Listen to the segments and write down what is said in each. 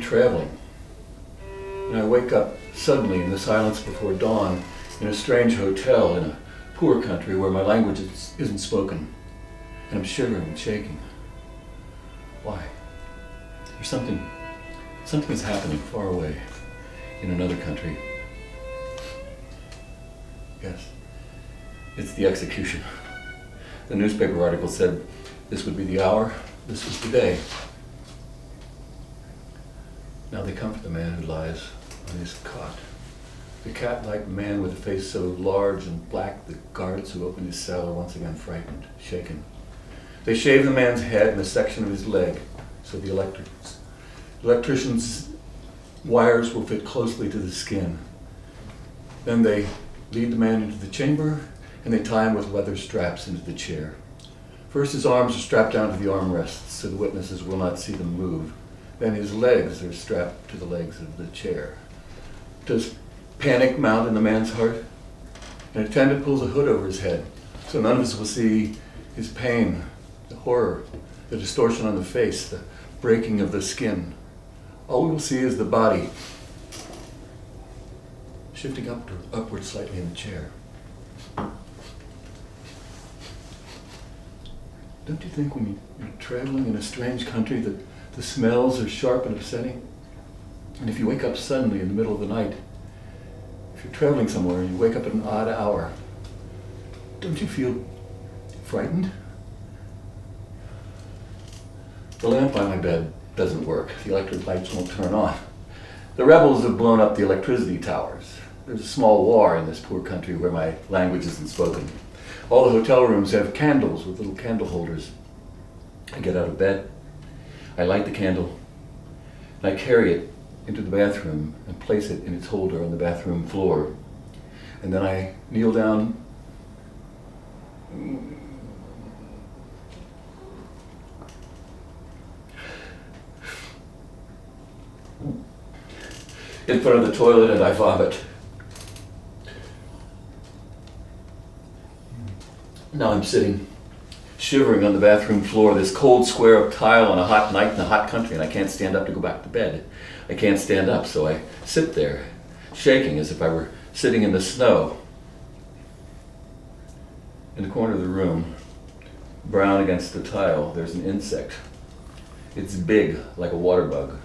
traveling, and I wake up suddenly in the silence before dawn in a strange hotel in a poor country where my language isn't spoken, and I'm shivering and shaking. Why? There's something is happening far away in another country. Yes, it's the execution. The newspaper article said this would be the hour, this was the day. Now they come for the man who lies on his cot. The cat-like man with a face so large and black, the guards who opened his cell are once again frightened, shaken. They shave the man's head and a section of his leg, so the electrician's wires will fit closely to the skin. Then they lead the man into the chamber, and they tie him with leather straps into the chair. First his arms are strapped down to the armrests, so the witnesses will not see them move. Then his legs are strapped to the legs of the chair. Does panic mount in the man's heart? An attendant pulls a hood over his head, so none of us will see his pain, the horror, the distortion on the face, the breaking of the skin. All we will see is the body shifting upward slightly in the chair. Don't you think when you're traveling in a strange country that the smells are sharp and upsetting? And if you wake up suddenly in the middle of the night, if you're traveling somewhere and you wake up at an odd hour, don't you feel frightened? The lamp by my bed doesn't work. The electric lights won't turn on. The rebels have blown up the electricity towers. There's a small war in this poor country where my language isn't spoken. All the hotel rooms have candles with little candle holders. I get out of bed, I light the candle, and I carry it into the bathroom and place it in its holder on the bathroom floor. And then I kneel down in front of the toilet and I vomit. Now I'm sitting, shivering on the bathroom floor, this cold square of tile on a hot night in a hot country, and I can't stand up to go back to bed. I can't stand up, so I sit there, shaking as if I were sitting in the snow. In the corner of the room, brown against the tile, there's an insect. It's big, like a water bug,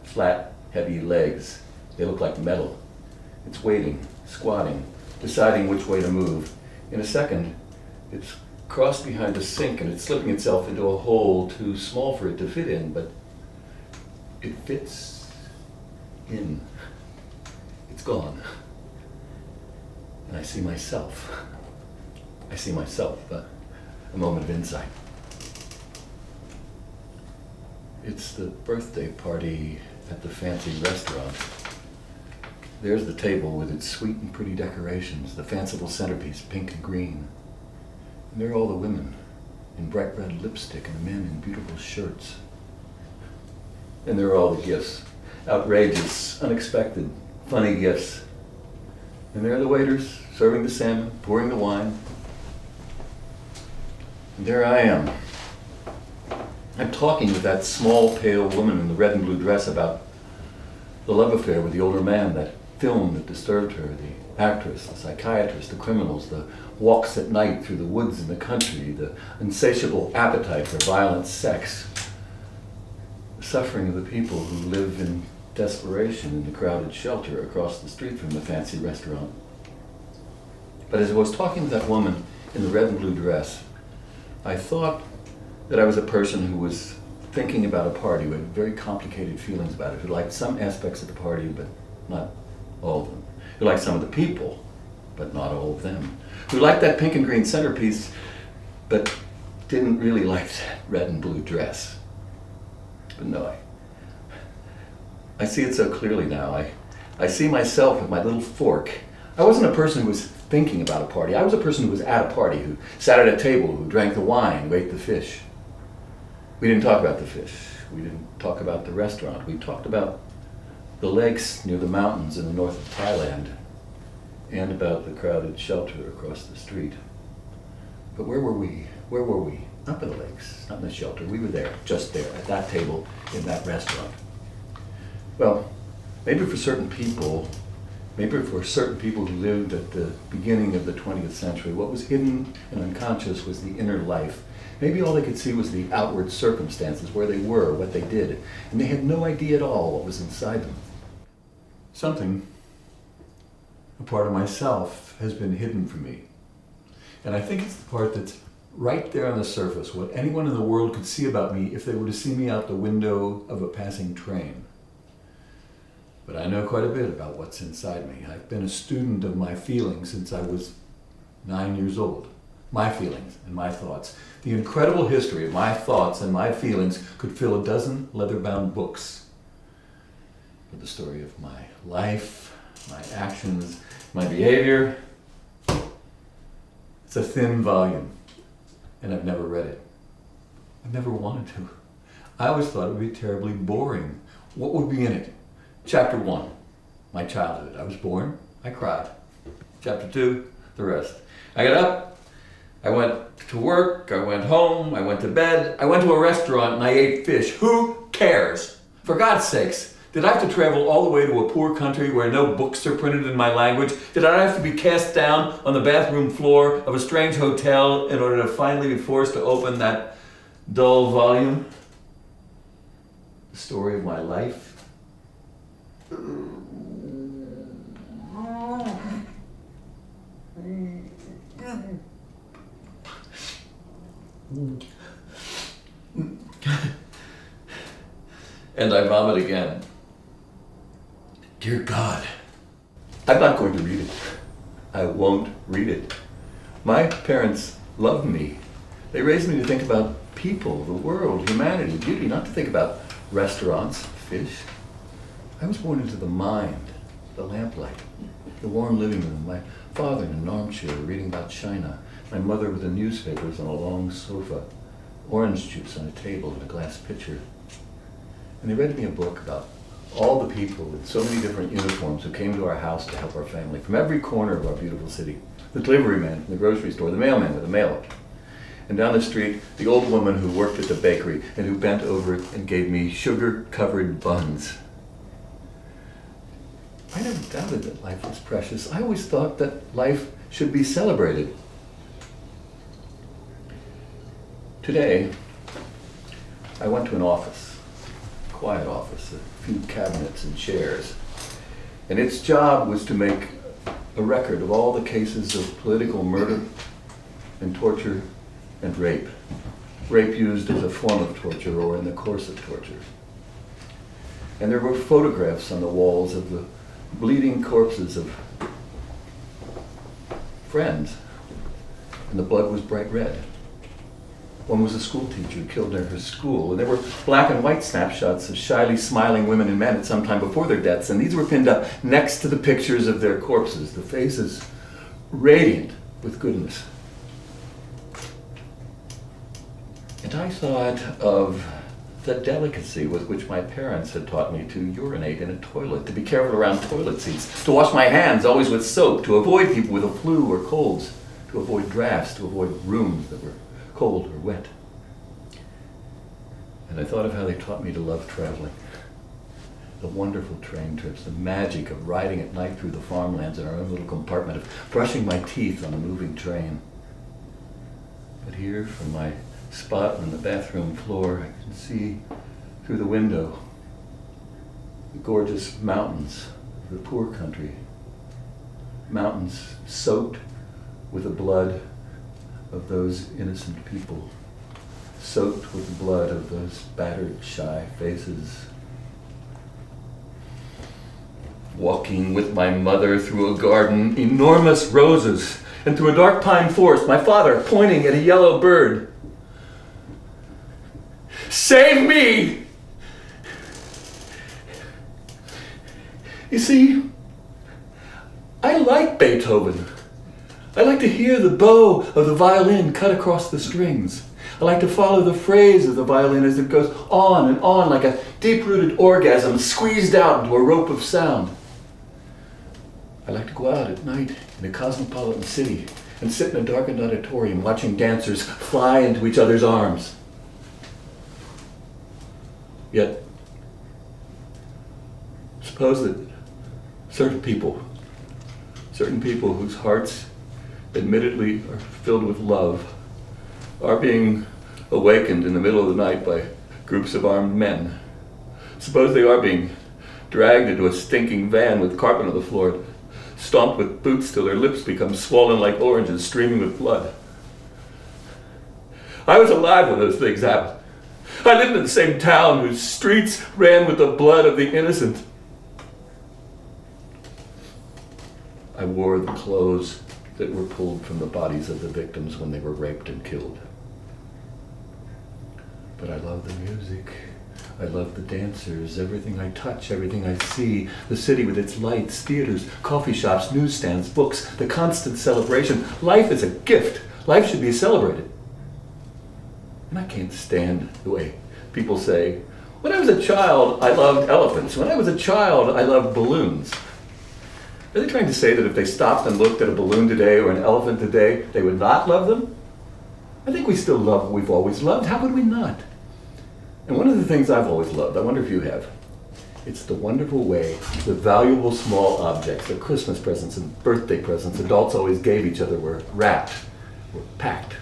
flat, heavy legs. They look like metal. It's waiting, squatting, deciding which way to move. In a second, it's crossed behind the sink and it's slipping itself into a hole too small for it to fit in, but it fits in. It's gone. And I see myself. A moment of insight. It's the birthday party at the fancy restaurant. There's the table with its sweet and pretty decorations, the fanciful centerpiece, pink and green. And there are all the women in bright red lipstick and the men in beautiful shirts. And there are all the gifts, outrageous, unexpected, funny gifts. And there are the waiters serving the salmon, pouring the wine. And there I am. I'm talking with that small, pale woman in the red and blue dress about the love affair with the older man, that film that disturbed her, the actress, the psychiatrist, the criminals, the walks at night through the woods in the country, the insatiable appetite for violent sex, the suffering of the people who live in desperation in the crowded shelter across the street from the fancy restaurant. But as I was talking with that woman in the red and blue dress, I thought that I was a person who was thinking about a party, who had very complicated feelings about it, who liked some aspects of the party, but not all of them. Who liked some of the people, but not all of them. Who liked that pink and green centerpiece, but didn't really like that red and blue dress. But no, I see it so clearly now. I see myself with my little fork. I wasn't a person who was thinking about a party. I was a person who was at a party, who sat at a table, who drank the wine, who ate the fish. We didn't talk about the fish. We didn't talk about the restaurant. We talked about the lakes near the mountains in the north of Thailand and about the crowded shelter across the street. But where were we? Where were we? Not by the lakes, not in the shelter. We were there, just there, at that table in that restaurant. Well, maybe for certain people who lived at the beginning of the 20th century, what was hidden and unconscious was the inner life. Maybe all they could see was the outward circumstances, where they were, what they did, and they had no idea at all what was inside them. Something, a part of myself, has been hidden from me. And I think it's the part that's right there on the surface, what anyone in the world could see about me if they were to see me out the window of a passing train. But I know quite a bit about what's inside me. I've been a student of my feelings since I was 9 years old. My feelings and my thoughts. The incredible history of my thoughts and my feelings could fill a dozen leather-bound books. But the story of my life, my actions, my behavior, it's a thin volume, and I've never read it. I've never wanted to. I always thought it would be terribly boring. What would be in it? Chapter 1, my childhood. I was born, I cried. Chapter 2, the rest. I got up, I went to work, I went home, I went to bed, I went to a restaurant and I ate fish. Who cares? For God's sakes, did I have to travel all the way to a poor country where no books are printed in my language? Did I have to be cast down on the bathroom floor of a strange hotel in order to finally be forced to open that dull volume? The story of my life? And I vomit again. Dear God, I'm not going to read it. I won't read it. My parents loved me. They raised me to think about people, the world, humanity, beauty, not to think about restaurants, fish. I was born into the mind, the lamplight, the warm living room, my father in an armchair reading about China, my mother with the newspapers on a long sofa, orange juice on a table and a glass pitcher. And they read me a book about all the people in so many different uniforms who came to our house to help our family from every corner of our beautiful city. The delivery man from the grocery store, the mailman with the mail. And down the street, the old woman who worked at the bakery and who bent over and gave me sugar-covered buns. I never doubted that life was precious. I always thought that life should be celebrated. Today, I went to an office, a quiet office, a few cabinets and chairs, and its job was to make a record of all the cases of political murder and torture and rape. Rape used as a form of torture or in the course of torture. And there were photographs on the walls of the bleeding corpses of friends, and the blood was bright red. One was a school teacher killed near her school, and there were black and white snapshots of shyly smiling women and men at some time before their deaths, and these were pinned up next to the pictures of their corpses, the faces radiant with goodness. And I thought of the delicacy with which my parents had taught me to urinate in a toilet, to be careful around toilet seats, to wash my hands always with soap, to avoid people with a flu or colds, to avoid drafts, to avoid rooms that were cold or wet. And I thought of how they taught me to love traveling. The wonderful train trips, the magic of riding at night through the farmlands in our own little compartment, of brushing my teeth on a moving train. But here, from my spot on the bathroom floor, I can see through the window the gorgeous mountains of the poor country. Mountains soaked with the blood of those innocent people, soaked with the blood of those battered, shy faces. Walking with my mother through a garden, enormous roses, and through a dark pine forest, my father pointing at a yellow bird. Save me! You see, I like Beethoven. I like to hear the bow of the violin cut across the strings. I like to follow the phrase of the violin as it goes on and on like a deep-rooted orgasm squeezed out into a rope of sound. I like to go out at night in a cosmopolitan city and sit in a darkened auditorium watching dancers fly into each other's arms. Yet, Suppose that certain people whose hearts admittedly are filled with love are being awakened in the middle of the night by groups of armed men. Suppose they are being dragged into a stinking van with carpet on the floor, stomped with boots till their lips become swollen like oranges, streaming with blood. I was alive when those things happened. I lived in the same town whose streets ran with the blood of the innocent. I wore the clothes that were pulled from the bodies of the victims when they were raped and killed. But I love the music. I love the dancers, everything I touch, everything I see, the city with its lights, theaters, coffee shops, newsstands, books, the constant celebration. Life is a gift. Life should be celebrated. And I can't stand the way people say, when I was a child, I loved elephants. When I was a child, I loved balloons. Are they trying to say that if they stopped and looked at a balloon today or an elephant today, they would not love them? I think we still love what we've always loved. How could we not? And one of the things I've always loved, I wonder if you have, it's the wonderful way the valuable small objects, the Christmas presents and birthday presents adults always gave each other were wrapped, were packed.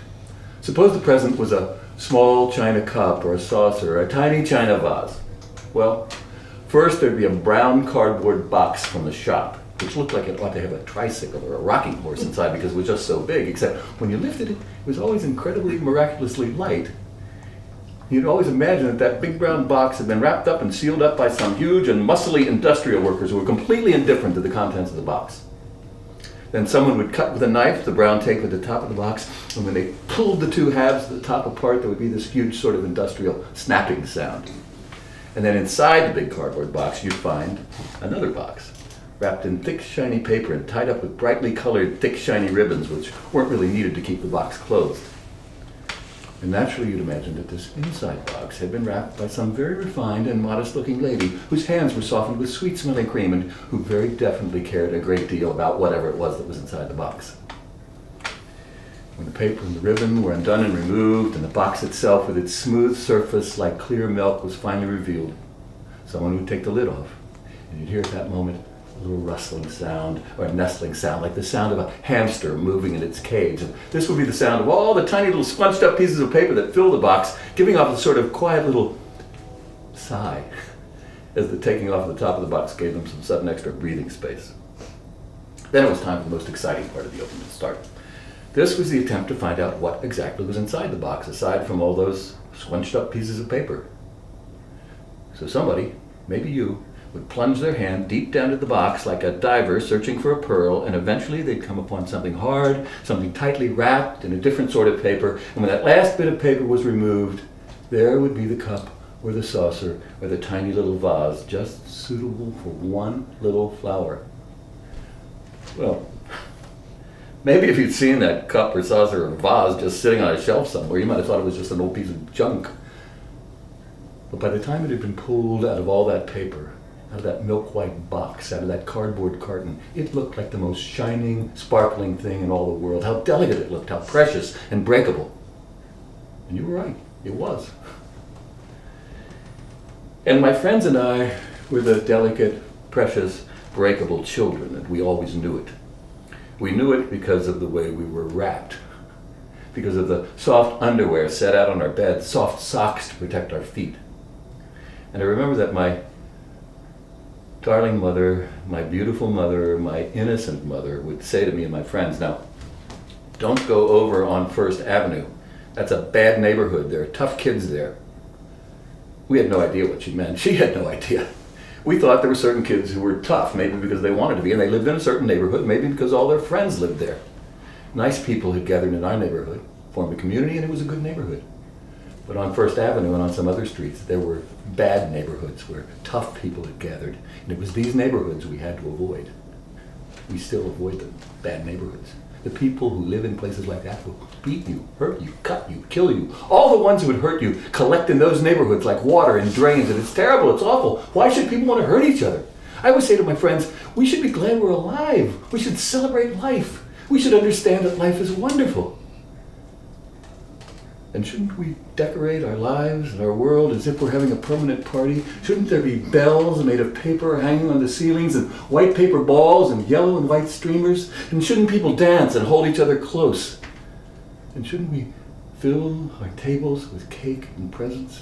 Suppose the present was a small china cup or a saucer or a tiny china vase. Well, first there'd be a brown cardboard box from the shop, which looked like it ought to have a tricycle or a rocking horse inside because it was just so big, except when you lifted it, it was always incredibly miraculously light. You'd always imagine that that big brown box had been wrapped up and sealed up by some huge and muscly industrial workers who were completely indifferent to the contents of the box. Then someone would cut with a knife the brown tape at the top of the box, and when they pulled the two halves of the top apart, there would be this huge sort of industrial snapping sound. And then inside the big cardboard box, you'd find another box, wrapped in thick, shiny paper and tied up with brightly colored, thick, shiny ribbons, which weren't really needed to keep the box closed. And naturally you'd imagine that this inside box had been wrapped by some very refined and modest-looking lady whose hands were softened with sweet-smelling cream and who very definitely cared a great deal about whatever it was that was inside the box. When the paper and the ribbon were undone and removed, and the box itself with its smooth surface like clear milk was finally revealed, someone would take the lid off, and you'd hear at that moment a little rustling sound, or a nestling sound, like the sound of a hamster moving in its cage. And this would be the sound of all the tiny little scrunched up pieces of paper that filled the box, giving off a sort of quiet little sigh, as the taking off the top of the box gave them some sudden extra breathing space. Then it was time for the most exciting part of the opening to start. This was the attempt to find out what exactly was inside the box, aside from all those scrunched up pieces of paper. So somebody, maybe you, would plunge their hand deep down to the box like a diver searching for a pearl, and eventually they'd come upon something hard, something tightly wrapped in a different sort of paper, and when that last bit of paper was removed, there would be the cup or the saucer or the tiny little vase, just suitable for one little flower. Well, maybe if you'd seen that cup or saucer or vase just sitting on a shelf somewhere, you might have thought it was just an old piece of junk. But by the time it had been pulled out of all that paper, out of that milk-white box, out of that cardboard carton, it looked like the most shining, sparkling thing in all the world. How delicate it looked, how precious and breakable. And you were right, it was. And my friends and I were the delicate, precious, breakable children, and we always knew it. We knew it because of the way we were wrapped, because of the soft underwear set out on our bed, soft socks to protect our feet. And I remember that my darling mother, my beautiful mother, my innocent mother would say to me and my friends, now, don't go over on First Avenue. That's a bad neighborhood. There are tough kids there. We had no idea what she meant. She had no idea. We thought there were certain kids who were tough, maybe because they wanted to be, and they lived in a certain neighborhood, maybe because all their friends lived there. Nice people had gathered in our neighborhood, formed a community, and it was a good neighborhood. But on First Avenue and on some other streets, there were bad neighborhoods where tough people had gathered. And it was these neighborhoods we had to avoid. We still avoid them, bad neighborhoods. The people who live in places like that will beat you, hurt you, cut you, kill you. All the ones who would hurt you collect in those neighborhoods like water in drains, and it's terrible, it's awful. Why should people want to hurt each other? I always say to my friends, we should be glad we're alive. We should celebrate life. We should understand that life is wonderful. And shouldn't we decorate our lives and our world as if we're having a permanent party? Shouldn't there be bells made of paper hanging on the ceilings and white paper balls and yellow and white streamers? And shouldn't people dance and hold each other close? And shouldn't we fill our tables with cake and presents?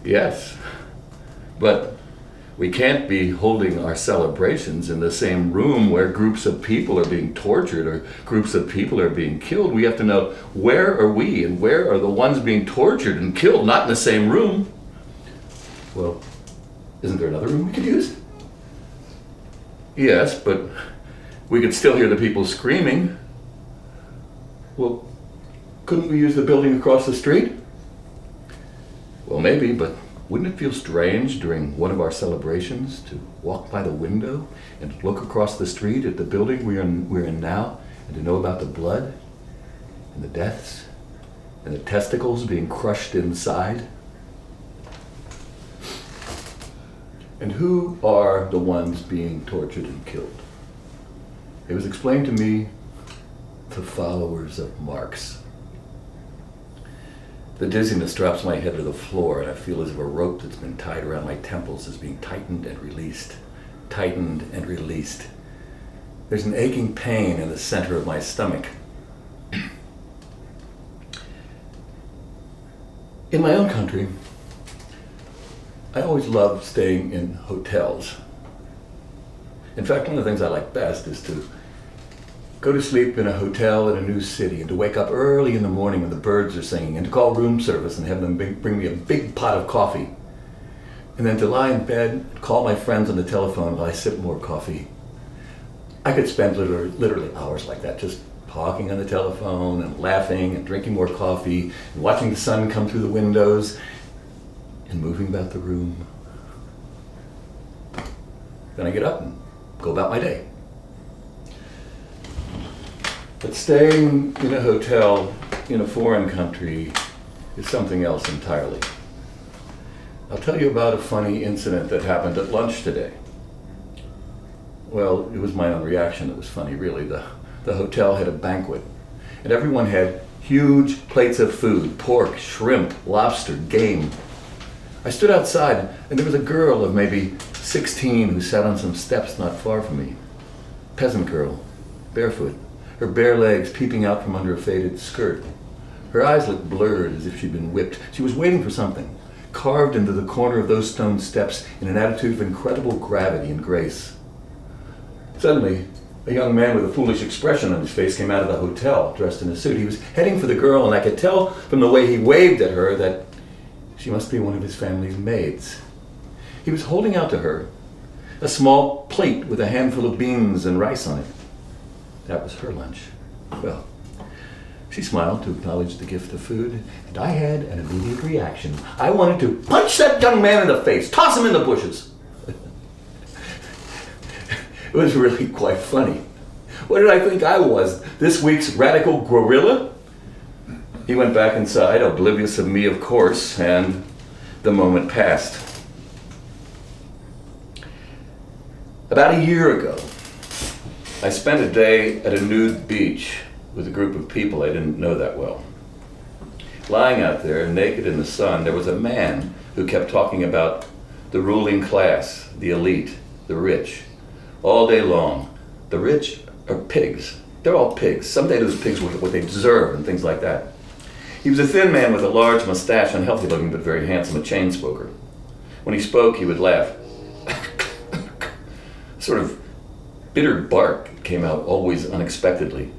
Yes, but we can't be holding our celebrations in the same room where groups of people are being tortured or groups of people are being killed. We have to know, where are we and where are the ones being tortured and killed, not in the same room. Well, isn't there another room we could use? Yes, but we could still hear the people screaming. Well, couldn't we use the building across the street? Well, maybe, but wouldn't it feel strange during one of our celebrations to walk by the window and look across the street at the building we're in now, and to know about the blood and the deaths and the testicles being crushed inside? And who are the ones being tortured and killed? It was explained to me, the followers of Marx. The dizziness drops my head to the floor, and I feel as if a rope that's been tied around my temples is being tightened and released. Tightened and released. There's an aching pain in the center of my stomach. In my own country, I always loved staying in hotels. In fact, one of the things I like best is to go to sleep in a hotel in a new city, and to wake up early in the morning when the birds are singing, and to call room service and have them bring me a big pot of coffee. And then to lie in bed and call my friends on the telephone while I sip more coffee. I could spend literally hours like that, just talking on the telephone and laughing and drinking more coffee and watching the sun come through the windows and moving about the room. Then I get up and go about my day. But staying in a hotel in a foreign country is something else entirely. I'll tell you about a funny incident that happened at lunch today. Well, it was my own reaction that was funny, really. The hotel had a banquet, and everyone had huge plates of food: pork, shrimp, lobster, game. I stood outside, and there was a girl of maybe 16 who sat on some steps not far from me. Peasant girl, barefoot, her bare legs peeping out from under a faded skirt. Her eyes looked blurred as if she'd been whipped. She was waiting for something, carved into the corner of those stone steps in an attitude of incredible gravity and grace. Suddenly, a young man with a foolish expression on his face came out of the hotel, dressed in a suit. He was heading for the girl, and I could tell from the way he waved at her that she must be one of his family's maids. He was holding out to her a small plate with a handful of beans and rice on it. That was her lunch. Well, she smiled to acknowledge the gift of food, and I had an immediate reaction. I wanted to punch that young man in the face, toss him in the bushes. It was really quite funny. What did I think I was, this week's radical guerrilla? He went back inside, oblivious of me, of course, and the moment passed. About a year ago, I spent a day at a nude beach with a group of people I didn't know that well. Lying out there, naked in the sun, there was a man who kept talking about the ruling class, the elite, the rich, all day long. The rich are pigs. They're all pigs. Someday those pigs will get what they deserve and things like that. He was a thin man with a large mustache, unhealthy looking but very handsome, a chain smoker. When he spoke, he would laugh. Sort of bitter bark came out always unexpectedly.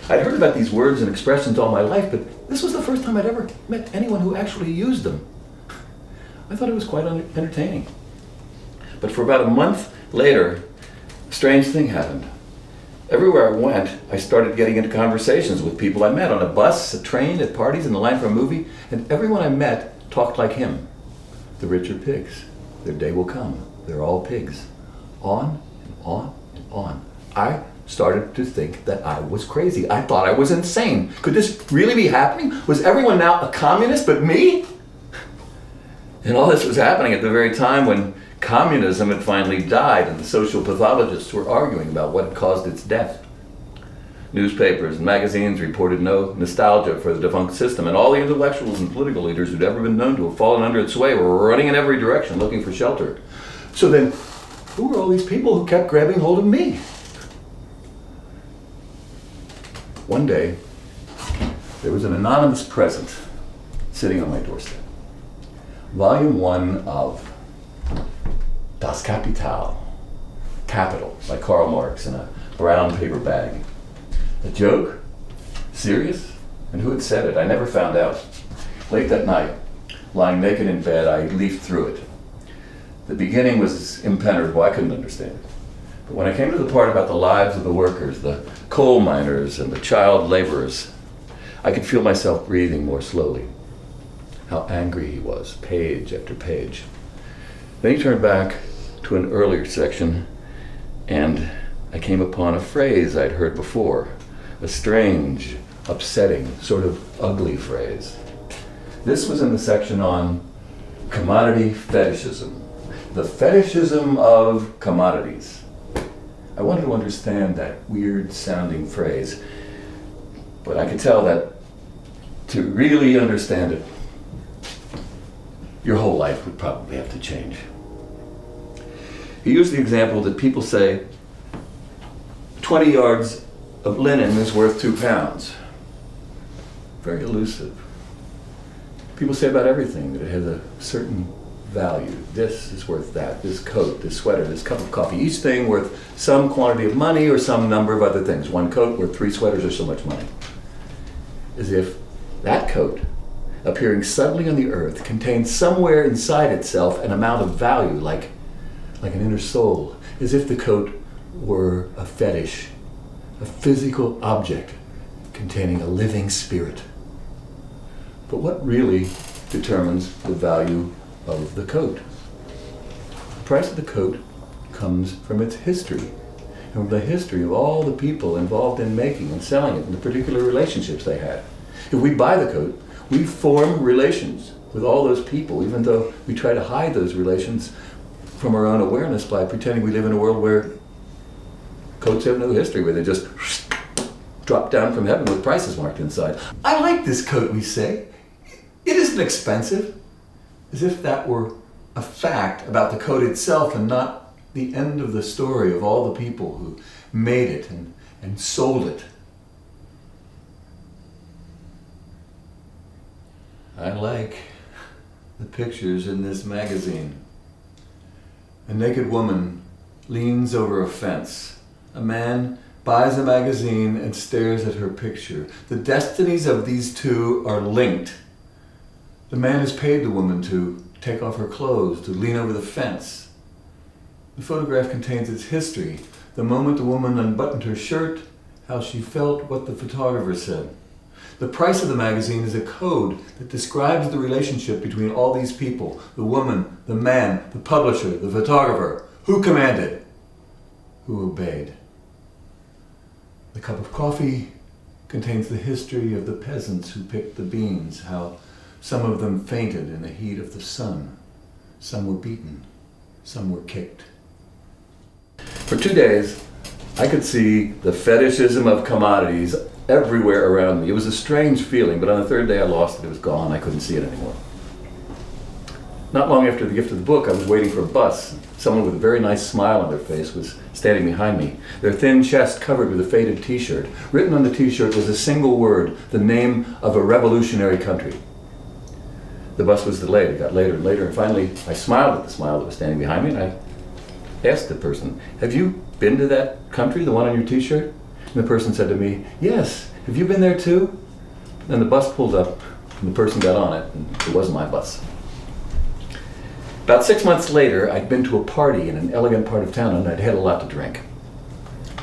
I'd heard about these words and expressions all my life, but this was the first time I'd ever met anyone who actually used them. I thought it was quite entertaining. But for about a month later, a strange thing happened. Everywhere I went, I started getting into conversations with people I met on a bus, a train, at parties, in the line for a movie, and everyone I met talked like him. The rich are pigs. Their day will come. They're all pigs. On and on and on. I started to think that I was crazy. I thought I was insane. Could this really be happening? Was everyone now a communist but me? And all this was happening at the very time when communism had finally died and the social pathologists were arguing about what had caused its death. Newspapers and magazines reported no nostalgia for the defunct system, and all the intellectuals and political leaders who'd ever been known to have fallen under its sway were running in every direction looking for shelter. So then, who were all these people who kept grabbing hold of me? One day, there was an anonymous present sitting on my doorstep. Volume 1 of Das Kapital, Capital, by Karl Marx, in a brown paper bag. A joke? Serious? And who had said it? I never found out. Late that night, lying naked in bed, I leafed through it. The beginning was impenetrable. I couldn't understand it. But when I came to the part about the lives of the workers, the coal miners and the child laborers, I could feel myself breathing more slowly. How angry he was, page after page. Then he turned back to an earlier section, and I came upon a phrase I'd heard before, a strange, upsetting, sort of ugly phrase. This was in the section on commodity fetishism, the fetishism of commodities. I wanted to understand that weird sounding phrase, but I could tell that to really understand it, your whole life would probably have to change. He used the example that people say 20 yards of linen is worth 2 pounds. Very elusive. People say about everything that it has a certain value. This is worth that. This coat, this sweater, this cup of coffee. Each thing worth some quantity of money or some number of other things. 1 coat worth 3 sweaters or so much money. As if that coat, appearing suddenly on the earth, contains somewhere inside itself an amount of value, like an inner soul. As if the coat were a fetish, a physical object containing a living spirit. But what really determines the value of the coat? The price of the coat comes from its history, and from the history of all the people involved in making and selling it, and the particular relationships they had. If we buy the coat, we form relations with all those people, even though we try to hide those relations from our own awareness by pretending we live in a world where coats have no history, where they just drop down from heaven with prices marked inside. I like this coat, we say. It isn't expensive. As if that were a fact about the coat itself and not the end of the story of all the people who made it and sold it. I like the pictures in this magazine. A naked woman leans over a fence. A man buys a magazine and stares at her picture. The destinies of these two are linked. The man has paid the woman to take off her clothes, to lean over the fence. The photograph contains its history. The moment the woman unbuttoned her shirt, how she felt, what the photographer said. The price of the magazine is a code that describes the relationship between all these people, the woman, the man, the publisher, the photographer. Who commanded? Who obeyed? The cup of coffee contains the history of the peasants who picked the beans, how some of them fainted in the heat of the sun. Some were beaten. Some were kicked. For 2 days, I could see the fetishism of commodities everywhere around me. It was a strange feeling, but on the 3rd day I lost it. It was gone. I couldn't see it anymore. Not long after the gift of the book, I was waiting for a bus. Someone with a very nice smile on their face was standing behind me, their thin chest covered with a faded t-shirt. Written on the t-shirt was a single word, the name of a revolutionary country. The bus was delayed. It got later and later, and finally I smiled at the smile that was standing behind me, and I asked the person, "Have you been to that country, the one on your t-shirt?" And the person said to me, "Yes, have you been there too?" Then the bus pulled up, and the person got on it, and it wasn't my bus. About 6 months later, I'd been to a party in an elegant part of town, and I'd had a lot to drink.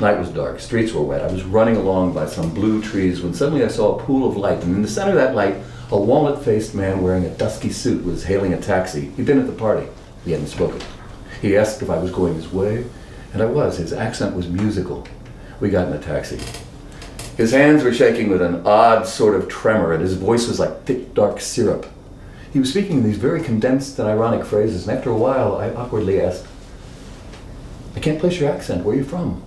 Night was dark, streets were wet. I was running along by some blue trees when suddenly I saw a pool of light, and in the center of that light, a walnut-faced man wearing a dusky suit was hailing a taxi. He'd been at the party. He hadn't spoken. He asked if I was going his way, and I was. His accent was musical. We got in a taxi. His hands were shaking with an odd sort of tremor, and his voice was like thick, dark syrup. He was speaking in these very condensed and ironic phrases, and after a while, I awkwardly asked, "I can't place your accent. Where are you from?"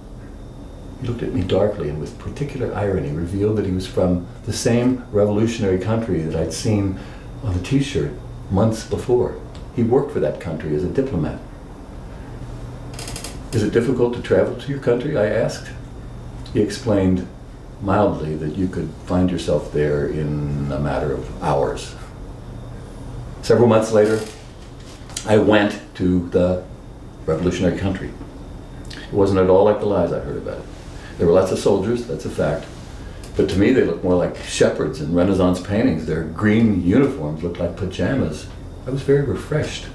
He looked at me darkly and with particular irony revealed that he was from the same revolutionary country that I'd seen on the t-shirt months before. He worked for that country as a diplomat. Is it difficult to travel to your country? I asked. He explained mildly that you could find yourself there in a matter of hours. Several months later, I went to the revolutionary country. It wasn't at all like the lies I heard about it. There were lots of soldiers, that's a fact. But to me, they looked more like shepherds in Renaissance paintings. Their green uniforms looked like pajamas. I was very refreshed.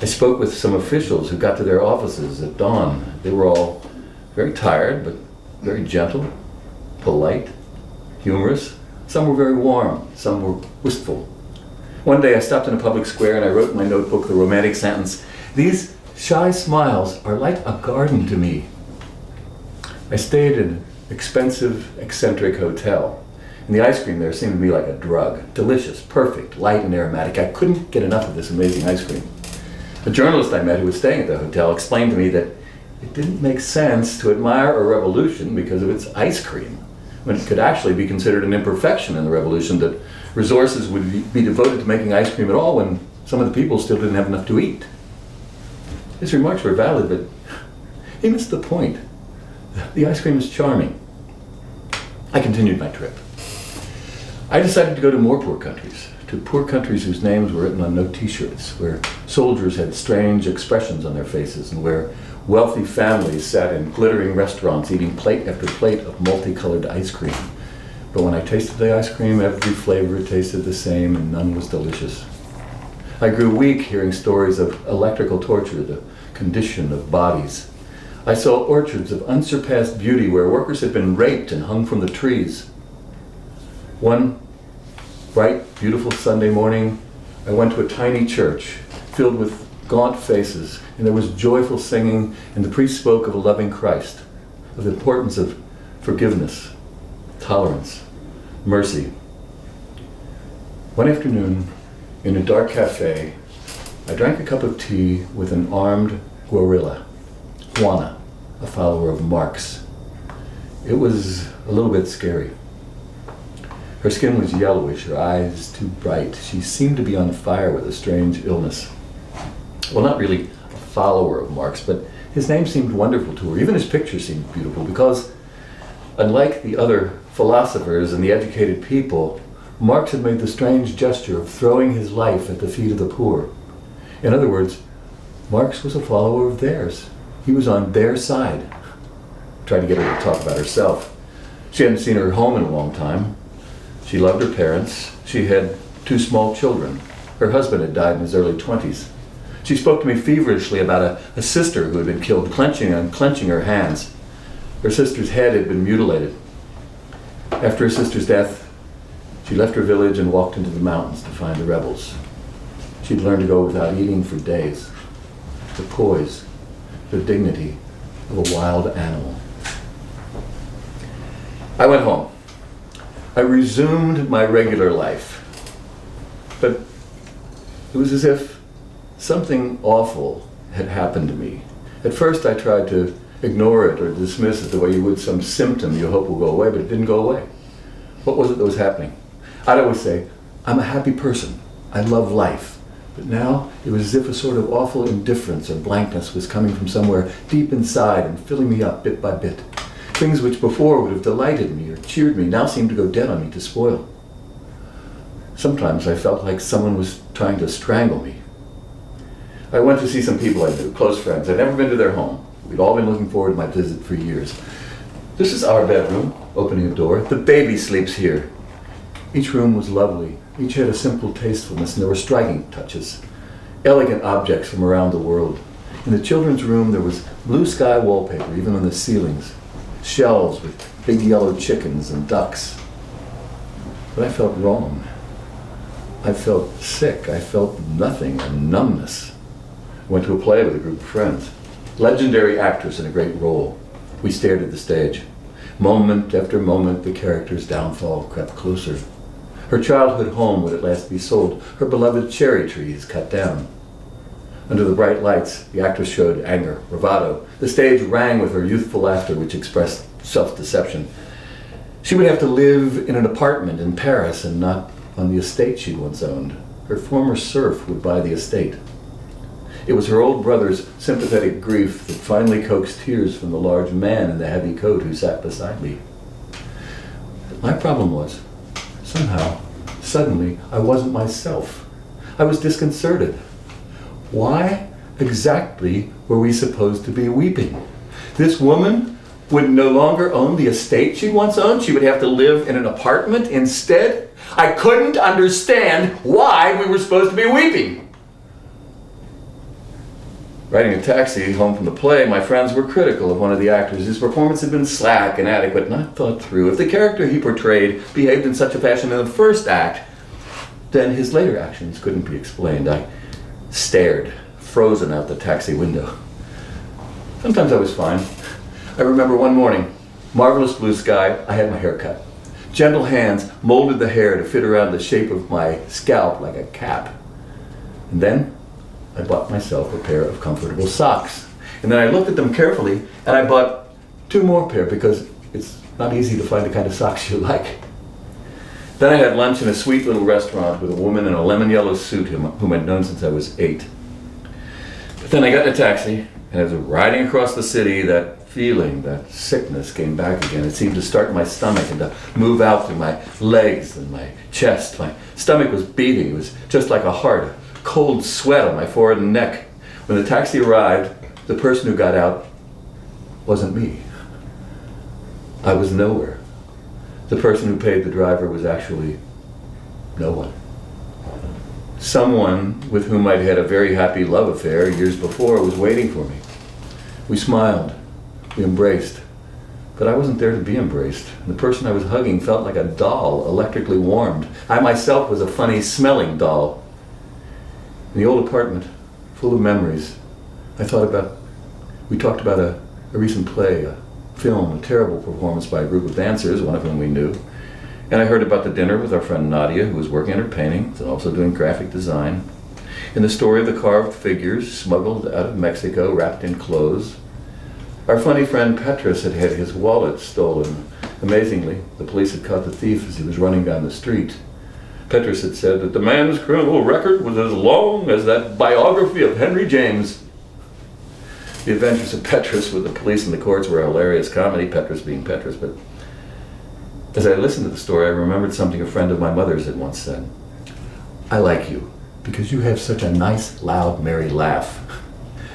I spoke with some officials who got to their offices at dawn. They were all very tired, but very gentle, polite, humorous. Some were very warm, some were wistful. One day I stopped in a public square and I wrote in my notebook the romantic sentence, "These shy smiles are like a garden to me." I stayed in an expensive, eccentric hotel, and the ice cream there seemed to me like a drug. Delicious, perfect, light and aromatic. I couldn't get enough of this amazing ice cream. A journalist I met who was staying at the hotel explained to me that it didn't make sense to admire a revolution because of its ice cream, when it could actually be considered an imperfection in the revolution, that resources would be devoted to making ice cream at all when some of the people still didn't have enough to eat. His remarks were valid, but he missed the point. The ice cream is charming. I continued my trip. I decided to go to more poor countries, to poor countries whose names were written on no t-shirts, where soldiers had strange expressions on their faces, and where wealthy families sat in glittering restaurants eating plate after plate of multicolored ice cream. But when I tasted the ice cream, every flavor tasted the same and none was delicious. I grew weak hearing stories of electrical torture, the condition of bodies. I saw orchards of unsurpassed beauty where workers had been raped and hung from the trees. One bright, beautiful Sunday morning, I went to a tiny church filled with gaunt faces, and there was joyful singing, and the priest spoke of a loving Christ, of the importance of forgiveness, tolerance, mercy. One afternoon, in a dark cafe, I drank a cup of tea with an armed guerrilla, Juana, a follower of Marx. It was a little bit scary. Her skin was yellowish, her eyes too bright. She seemed to be on fire with a strange illness. Well, not really a follower of Marx, but his name seemed wonderful to her. Even his picture seemed beautiful because, unlike the other philosophers and the educated people, Marx had made the strange gesture of throwing his life at the feet of the poor. In other words, Marx was a follower of theirs. He was on their side. I tried to get her to talk about herself. She hadn't seen her home in a long time. She loved her parents. She had 2 small children. Her husband had died in his early 20s. She spoke to me feverishly about a sister who had been killed, clenching her hands. Her sister's head had been mutilated. After her sister's death, she left her village and walked into the mountains to find the rebels. She'd learned to go without eating for days. The poise, the dignity of a wild animal. I went home. I resumed my regular life. But it was as if something awful had happened to me. At first I tried to ignore it or dismiss it the way you would some symptom you hope will go away, but it didn't go away. What was it that was happening? I'd always say, I'm a happy person. I love life. But now it was as if a sort of awful indifference or blankness was coming from somewhere deep inside and filling me up bit by bit. Things which before would have delighted me or cheered me now seemed to go dead on me to spoil. Sometimes I felt like someone was trying to strangle me. I went to see some people I knew, close friends. I'd never been to their home. We'd all been looking forward to my visit for years. This is our bedroom, opening a door. The baby sleeps here. Each room was lovely. Each had a simple tastefulness, and there were striking touches. Elegant objects from around the world. In the children's room, there was blue sky wallpaper, even on the ceilings. Shelves with big yellow chickens and ducks. But I felt wrong. I felt sick. I felt nothing, a numbness. I went to a play with a group of friends. Legendary actress in a great role. We stared at the stage. Moment after moment, the character's downfall crept closer. Her childhood home would at last be sold. Her beloved cherry trees cut down. Under the bright lights, the actress showed anger, bravado. The stage rang with her youthful laughter, which expressed self-deception. She would have to live in an apartment in Paris and not on the estate she'd once owned. Her former serf would buy the estate. It was her old brother's sympathetic grief that finally coaxed tears from the large man in the heavy coat who sat beside me. But my problem was, somehow, suddenly, I wasn't myself. I was disconcerted. Why exactly were we supposed to be weeping? This woman would no longer own the estate she once owned. She would have to live in an apartment instead. I couldn't understand why we were supposed to be weeping. Riding a taxi home from the play, my friends were critical of one of the actors. His performance had been slack, inadequate, not thought through. If the character he portrayed behaved in such a fashion in the first act, then his later actions couldn't be explained. I stared, frozen out the taxi window. Sometimes I was fine. I remember one morning, marvelous blue sky, I had my hair cut. Gentle hands molded the hair to fit around the shape of my scalp like a cap. And then I bought myself a pair of comfortable socks. And then I looked at them carefully, and I bought 2 more pair because it's not easy to find the kind of socks you like. Then I had lunch in a sweet little restaurant with a woman in a lemon yellow suit whom I'd known since I was 8. But then I got in a taxi, and as I was riding across the city, that feeling, that sickness came back again. It seemed to start in my stomach and to move out through my legs and my chest. My stomach was beating. It was just like a heart. A cold sweat on my forehead and neck. When the taxi arrived, the person who got out wasn't me. I was nowhere. The person who paid the driver was actually no one. Someone with whom I'd had a very happy love affair years before was waiting for me. We smiled. We embraced. But I wasn't there to be embraced. The person I was hugging felt like a doll, electrically warmed. I myself was a funny, smelling doll. In the old apartment, full of memories, we talked about a recent play, a film, a terrible performance by a group of dancers, one of whom we knew. And I heard about the dinner with our friend Nadia, who was working on her paintings and also doing graphic design. And the story of the carved figures smuggled out of Mexico, wrapped in clothes. Our funny friend Petrus had had his wallet stolen. Amazingly, the police had caught the thief as he was running down the street. Petrus had said that the man's criminal record was as long as that biography of Henry James. The adventures of Petrus with the police and the courts were a hilarious comedy, Petrus being Petrus, but as I listened to the story, I remembered something a friend of my mother's had once said. I like you because you have such a nice, loud, merry laugh.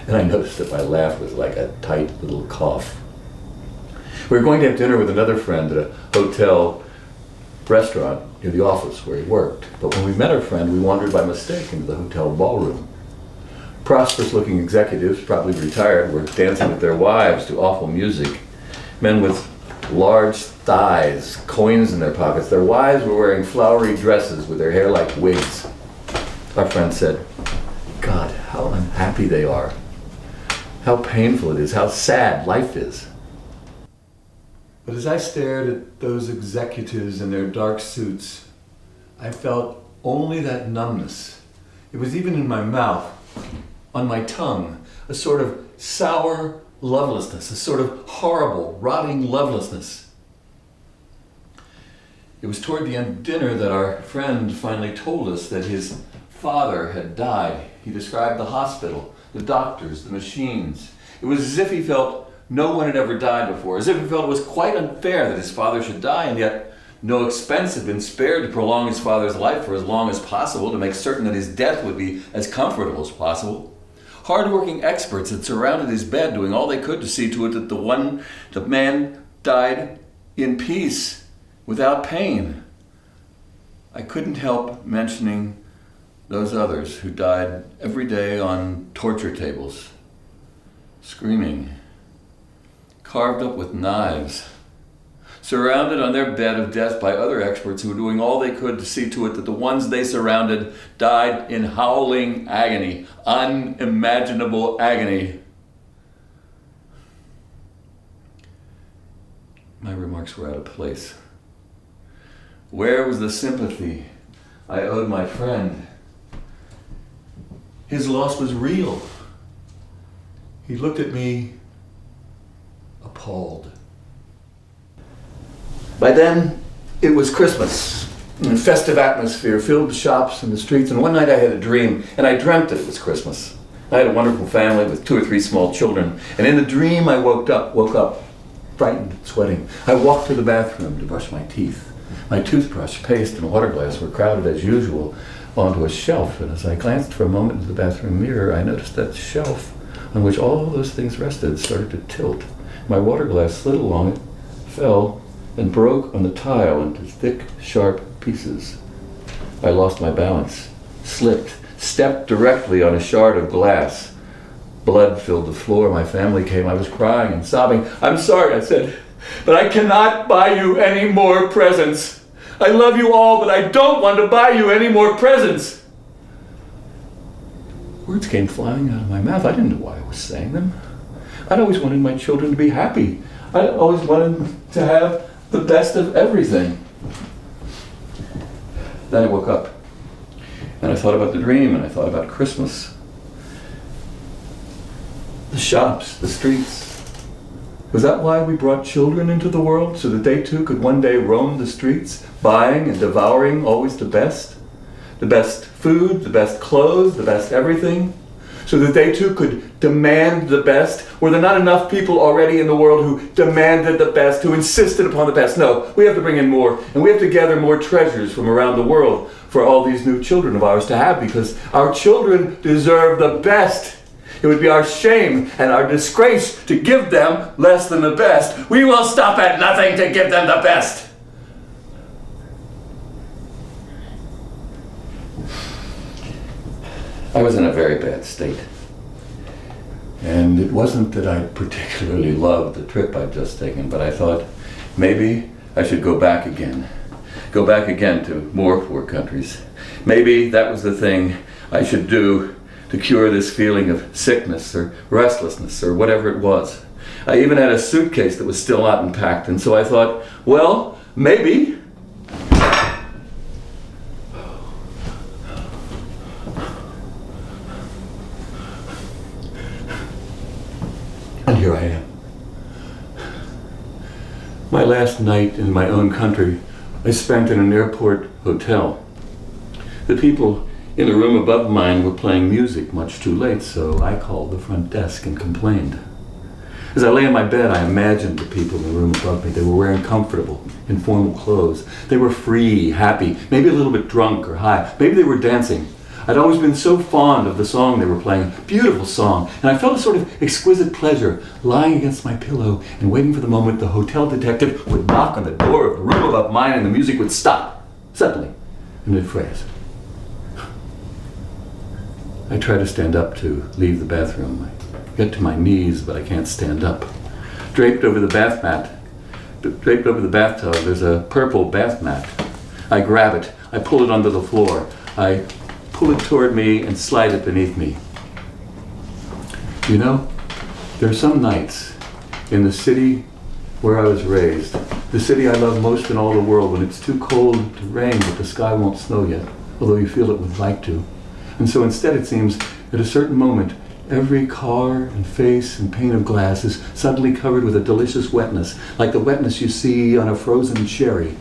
And I noticed that my laugh was like a tight little cough. We were going to have dinner with another friend at a hotel restaurant near the office where he worked. But when we met our friend, we wandered by mistake into the hotel ballroom. Prosperous-looking executives, probably retired, were dancing with their wives to awful music. Men with large thighs, coins in their pockets. Their wives were wearing flowery dresses with their hair like wigs. Our friend said, God, how unhappy they are. How painful it is, how sad life is. But as I stared at those executives in their dark suits, I felt only that numbness. It was even in my mouth, on my tongue, a sort of sour lovelessness, a sort of horrible, rotting lovelessness. It was toward the end of dinner that our friend finally told us that his father had died. He described the hospital, the doctors, the machines. It was as if he felt no one had ever died before, as if he felt it was quite unfair that his father should die, and yet no expense had been spared to prolong his father's life for as long as possible, to make certain that his death would be as comfortable as possible. Hard-working experts had surrounded his bed, doing all they could to see to it that the man died in peace, without pain. I couldn't help mentioning those others who died every day on torture tables, screaming, carved up with knives, surrounded on their bed of death by other experts who were doing all they could to see to it that the ones they surrounded died in howling agony, unimaginable agony. My remarks were out of place. Where was the sympathy I owed my friend? His loss was real. He looked at me appalled. By then, it was Christmas. A festive atmosphere filled the shops and the streets, and one night I had a dream, and I dreamt that it was Christmas. I had a wonderful family with 2 or 3 small children, and in the dream I woke up, frightened, sweating. I walked to the bathroom to brush my teeth. My toothbrush, paste, and water glass were crowded as usual onto a shelf, and as I glanced for a moment into the bathroom mirror, I noticed that shelf on which all those things rested started to tilt. My water glass slid along it, fell, and broke on the tile into thick, sharp pieces. I lost my balance, slipped, stepped directly on a shard of glass. Blood filled the floor. My family came. I was crying and sobbing. "I'm sorry," I said, "but I cannot buy you any more presents. I love you all, but I don't want to buy you any more presents." Words came flying out of my mouth. I didn't know why I was saying them. I'd always wanted my children to be happy. I always wanted them to have the best of everything. Then I woke up, and I thought about the dream, and I thought about Christmas. The shops, the streets. Was that why we brought children into the world? So that they too could one day roam the streets, buying and devouring always the best? The best food, the best clothes, the best everything? So that they too could demand the best? Were there not enough people already in the world who demanded the best, who insisted upon the best? No, we have to bring in more, and we have to gather more treasures from around the world for all these new children of ours to have, because our children deserve the best. It would be our shame and our disgrace to give them less than the best. We will stop at nothing to give them the best. I was in a very bad state. And it wasn't that I particularly loved the trip I'd just taken, but I thought maybe I should go back again. Go back again to more poor countries. Maybe that was the thing I should do to cure this feeling of sickness or restlessness or whatever it was. I even had a suitcase that was still not unpacked, and so I thought, well, maybe. And here I am. My last night in my own country, I spent in an airport hotel. The people in the room above mine were playing music much too late, so I called the front desk and complained. As I lay in my bed, I imagined the people in the room above me. They were wearing comfortable, informal clothes. They were free, happy, maybe a little bit drunk or high. Maybe they were dancing. I'd always been so fond of the song they were playing, beautiful song, and I felt a sort of exquisite pleasure lying against my pillow and waiting for the moment the hotel detective would knock on the door of the room above mine and the music would stop, suddenly, in mid-phrase. I try to stand up to leave the bathroom. I get to my knees, but I can't stand up. Draped over the bathtub, there's a purple bath mat. I grab it, I pull it onto the floor. I pull it toward me and slide it beneath me. You know, there are some nights in the city where I was raised, the city I love most in all the world, when it's too cold to rain but the sky won't snow yet, although you feel it would like to. And so instead it seems, at a certain moment, every car and face and pane of glass is suddenly covered with a delicious wetness, like the wetness you see on a frozen cherry.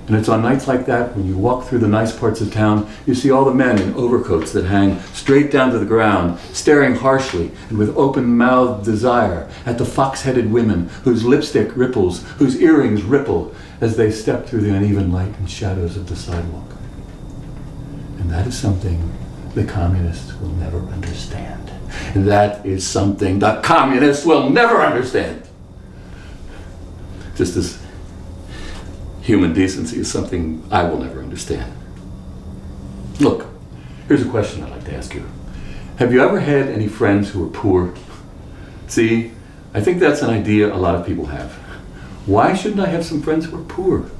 And it's on nights like that, when you walk through the nice parts of town, you see all the men in overcoats that hang straight down to the ground, staring harshly and with open-mouthed desire at the fox-headed women whose lipstick ripples, whose earrings ripple as they step through the uneven light and shadows of the sidewalk. And that is something the communists will never understand. And that is something the communists will never understand. Just as human decency is something I will never understand. Look, here's a question I'd like to ask you. Have you ever had any friends who were poor? See, I think that's an idea a lot of people have. Why shouldn't I have some friends who are poor?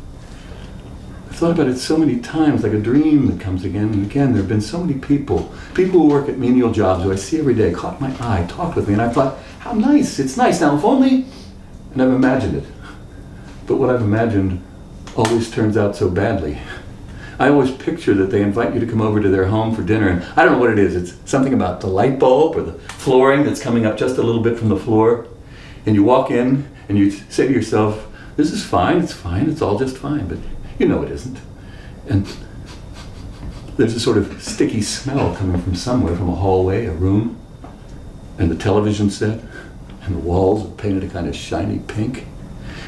I've thought about it so many times, like a dream that comes again and again. There have been so many people who work at menial jobs who I see every day, caught my eye, talked with me, and I thought, how nice, it's nice. Now, if only, and I've imagined it. But what I've imagined always turns out so badly. I always picture that they invite you to come over to their home for dinner, and I don't know what it is. It's something about the light bulb or the flooring that's coming up just a little bit from the floor. And you walk in, And you say to yourself, this is fine, it's all just fine, but you know it isn't. And there's a sort of sticky smell coming from somewhere, from a hallway, a room, and the television set, and the walls are painted a kind of shiny pink.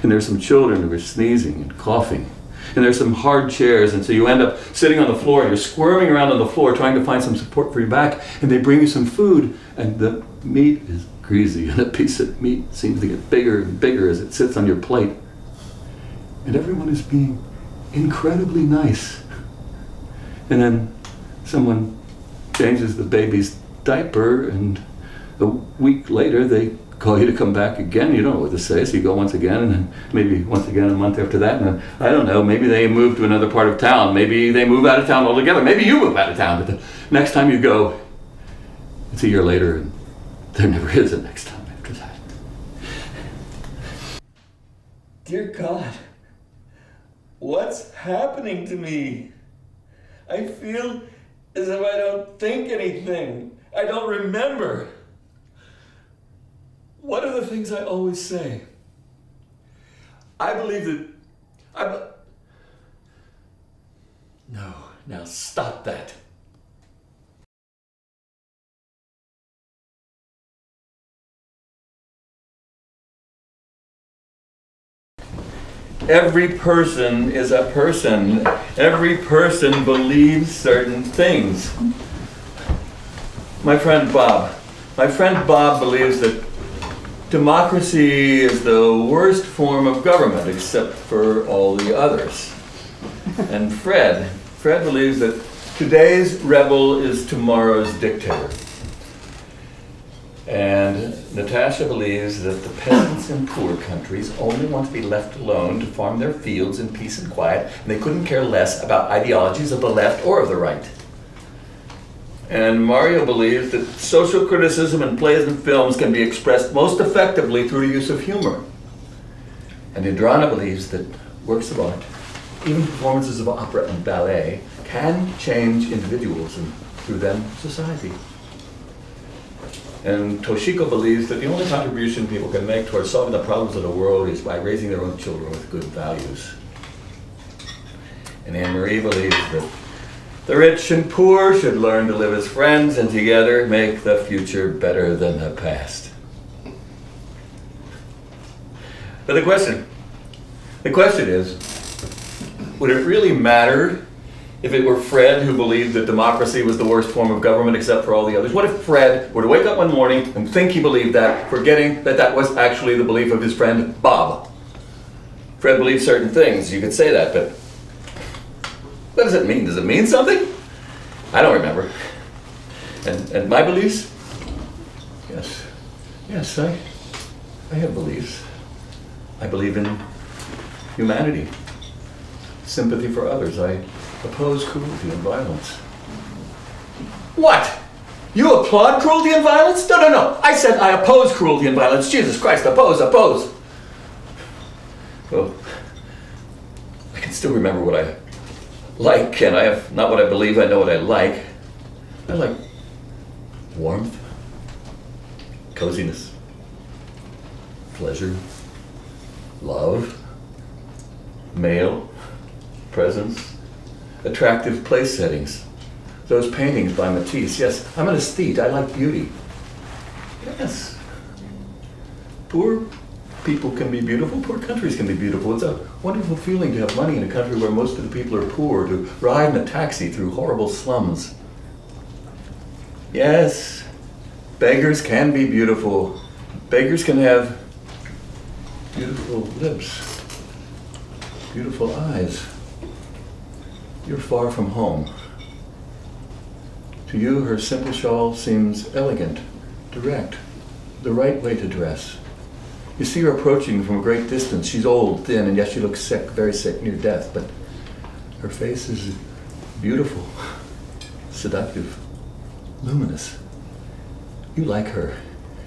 And there's some children who are sneezing and coughing. And there's some hard chairs, and so you end up sitting on the floor, and you're squirming around on the floor trying to find some support for your back, and they bring you some food, and the meat is greasy, and a piece of meat seems to get bigger and bigger as it sits on your plate. And everyone is being incredibly nice. And then someone changes the baby's diaper, and a week later they call you to come back again. You don't know what to say, so you go once again, and then maybe once again a month after that, and then, I don't know, maybe they move to another part of town, maybe they move out of town altogether, maybe you move out of town, but the next time you go, it's a year later, and there never is a next time after that. Dear God, what's happening to me? I feel as if I don't think anything. I don't remember. What are the things I always say? I believe that No, now stop that. Every person is a person. Every person believes certain things. My friend Bob believes that democracy is the worst form of government except for all the others. And Fred believes that today's rebel is tomorrow's dictator. And Natasha believes that the peasants in poor countries only want to be left alone to farm their fields in peace and quiet, and they couldn't care less about ideologies of the left or of the right. And Mario believes that social criticism in plays and films can be expressed most effectively through the use of humor. And Indrana believes that works of art, even performances of opera and ballet, can change individuals and through them society. And Toshiko believes that the only contribution people can make towards solving the problems of the world is by raising their own children with good values. And Anne-Marie believes that the rich and poor should learn to live as friends and together make the future better than the past. But the question is, would it really matter if it were Fred who believed that democracy was the worst form of government except for all the others? What if Fred were to wake up one morning and think he believed that, forgetting that that was actually the belief of his friend Bob? Fred believed certain things, you could say that, but what does it mean? Does it mean something? I don't remember. And my beliefs? Yes, I have beliefs. I believe in humanity, sympathy for others. I oppose cruelty and violence. What? You applaud cruelty and violence? No. I said I oppose cruelty and violence. Jesus Christ, oppose. Well, I can still remember what I like, and I have not what I believe, I know what I like. I like warmth, coziness, pleasure, love, male, presence, attractive place settings. Those paintings by Matisse. Yes, I'm an aesthete. I like beauty. Yes. Poor people can be beautiful. Poor countries can be beautiful. It's a wonderful feeling to have money in a country where most of the people are poor, to ride in a taxi through horrible slums. Yes, beggars can be beautiful. Beggars can have beautiful lips, beautiful eyes. You're far from home. To you, her simple shawl seems elegant, direct, the right way to dress. You see her approaching from a great distance. She's old, thin, and yet she looks sick, very sick, near death, but her face is beautiful, seductive, luminous. You like her.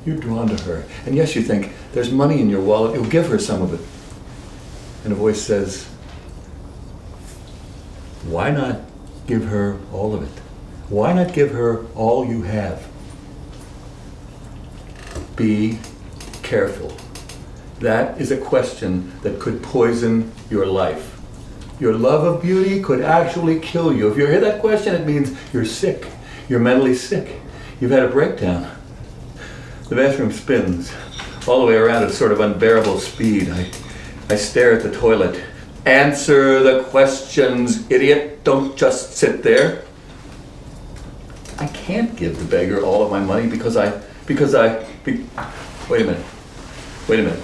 You're drawn to her. And yes, you think, there's money in your wallet, you'll give her some of it. And a voice says, why not give her all of it? Why not give her all you have? Be careful. That is a question that could poison your life. Your love of beauty could actually kill you. If you hear that question, it means you're sick. You're mentally sick. You've had a breakdown. The bathroom spins all the way around at sort of unbearable speed. I stare at the toilet. Answer the questions, idiot. Don't just sit there. I can't give the beggar all of my money because wait a minute.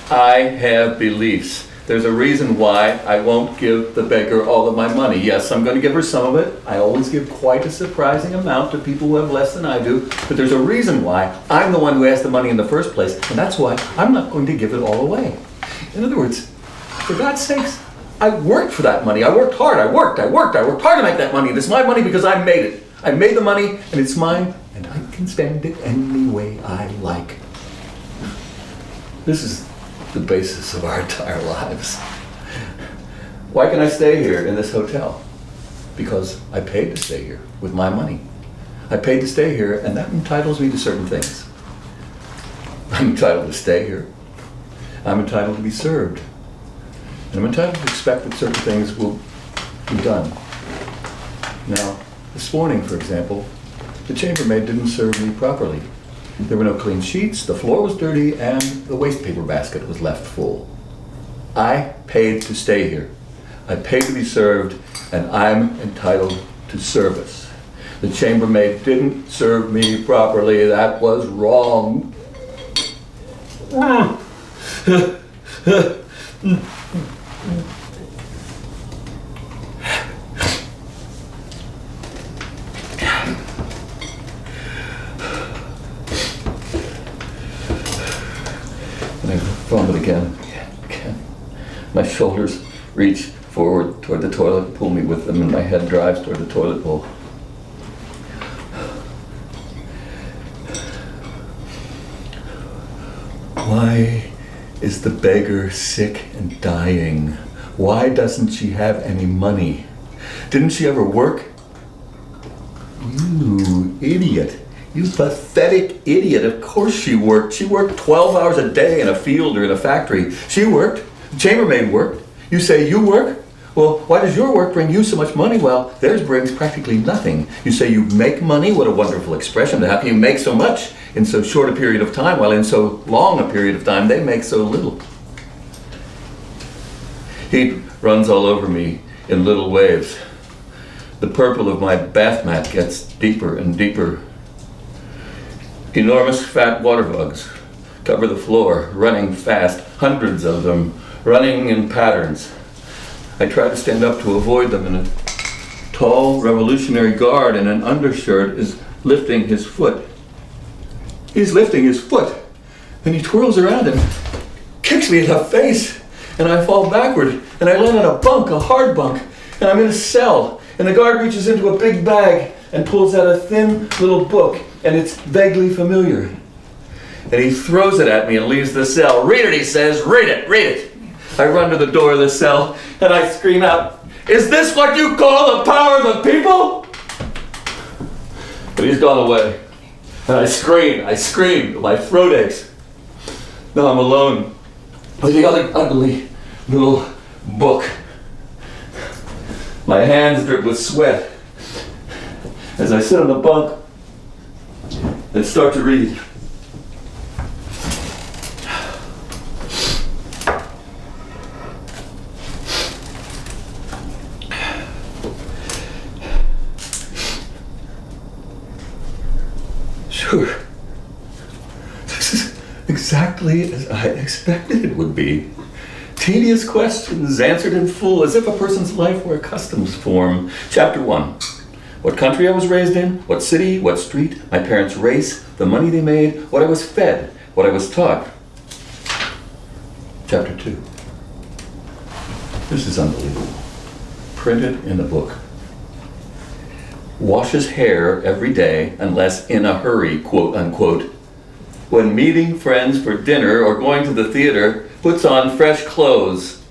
I have beliefs. There's a reason why I won't give the beggar all of my money. Yes, I'm going to give her some of it. I always give quite a surprising amount to people who have less than I do. But there's a reason why I'm the one who asked the money in the first place, and that's why I'm not going to give it all away. In other words, for God's sakes, I worked for that money. I worked hard. I worked hard to make that money. It's my money because I made it. I made the money, and it's mine, and I can spend it any way I like. This is the basis of our entire lives. Why can I stay here in this hotel? Because I paid to stay here with my money. I paid to stay here, and that entitles me to certain things. I'm entitled to stay here. I'm entitled to be served. And I'm entitled to expect that certain things will be done. Now, this morning, for example, the chambermaid didn't serve me properly. There were no clean sheets, the floor was dirty, and the waste paper basket was left full. I paid to stay here. I paid to be served, and I'm entitled to service. The chambermaid didn't serve me properly. That was wrong. And I vomit again. My shoulders reach forward toward the toilet, pull me with them, and my head drives toward the toilet bowl. Why is the beggar sick and dying? Why doesn't she have any money? Didn't she ever work? You idiot. You pathetic idiot. Of course she worked. She worked 12 hours a day in a field or in a factory. She worked. The chambermaid worked. You say you work? Well, why does your work bring you so much money? Well, theirs brings practically nothing. You say you make money? What a wonderful expression. How can you make so much in so short a period of time, while in so long a period of time they make so little? Heat runs all over me in little waves. The purple of my bath mat gets deeper and deeper. Enormous fat water bugs cover the floor, running fast, hundreds of them, running in patterns. I try to stand up to avoid them, and a tall revolutionary guard in an undershirt is lifting his foot. He's lifting his foot, and he twirls around and kicks me in the face, and I fall backward, and I land on a bunk, a hard bunk, and I'm in a cell, and the guard reaches into a big bag and pulls out a thin little book, and it's vaguely familiar. And he throws it at me and leaves the cell. Read it, he says, read it, read it. I run to the door of the cell, and I scream out, is this what you call the power of the people? But he's gone away. And I scream, my throat aches. Now I'm alone with the other ugly little book. My hands drip with sweat as I sit on the bunk and start to read. Sure. This is exactly as I expected it would be. Tedious questions answered in full, as if a person's life were a customs form. Chapter 1. What country I was raised in, what city, what street, my parents' race, the money they made, what I was fed, what I was taught. Chapter 2. This is unbelievable. Printed in a book. Washes hair every day unless in a hurry, quote unquote. When meeting friends for dinner or going to the theater, puts on fresh clothes.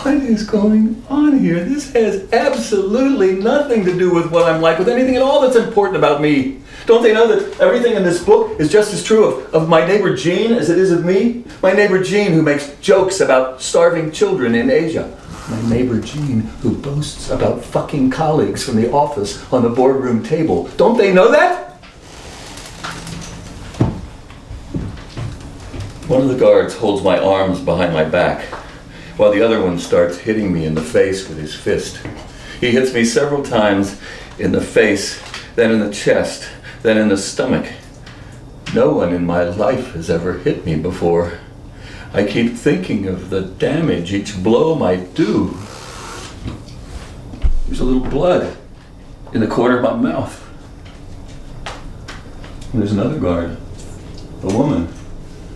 What is going on here? This has absolutely nothing to do with what I'm like, with anything at all that's important about me. Don't they know that everything in this book is just as true of my neighbor Jean as it is of me? My neighbor Jean, who makes jokes about starving children in Asia. My neighbor Jean, who boasts about fucking colleagues from the office on the boardroom table. Don't they know that? One of the guards holds my arms behind my back, while the other one starts hitting me in the face with his fist. He hits me several times in the face, then in the chest, then in the stomach. No one in my life has ever hit me before. I keep thinking of the damage each blow might do. There's a little blood in the corner of my mouth. And there's another guard, a woman,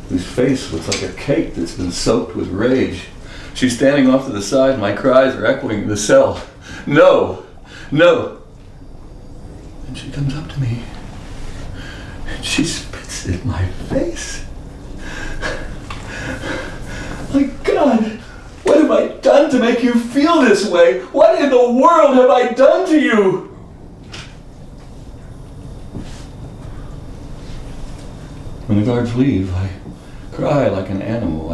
whose face looks like a cake that's been soaked with rage. She's standing off to the side, and my cries are echoing the cell. No! No! And she comes up to me, and she spits in my face. My God! What have I done to make you feel this way? What in the world have I done to you? When the guards leave, I cry like an animal.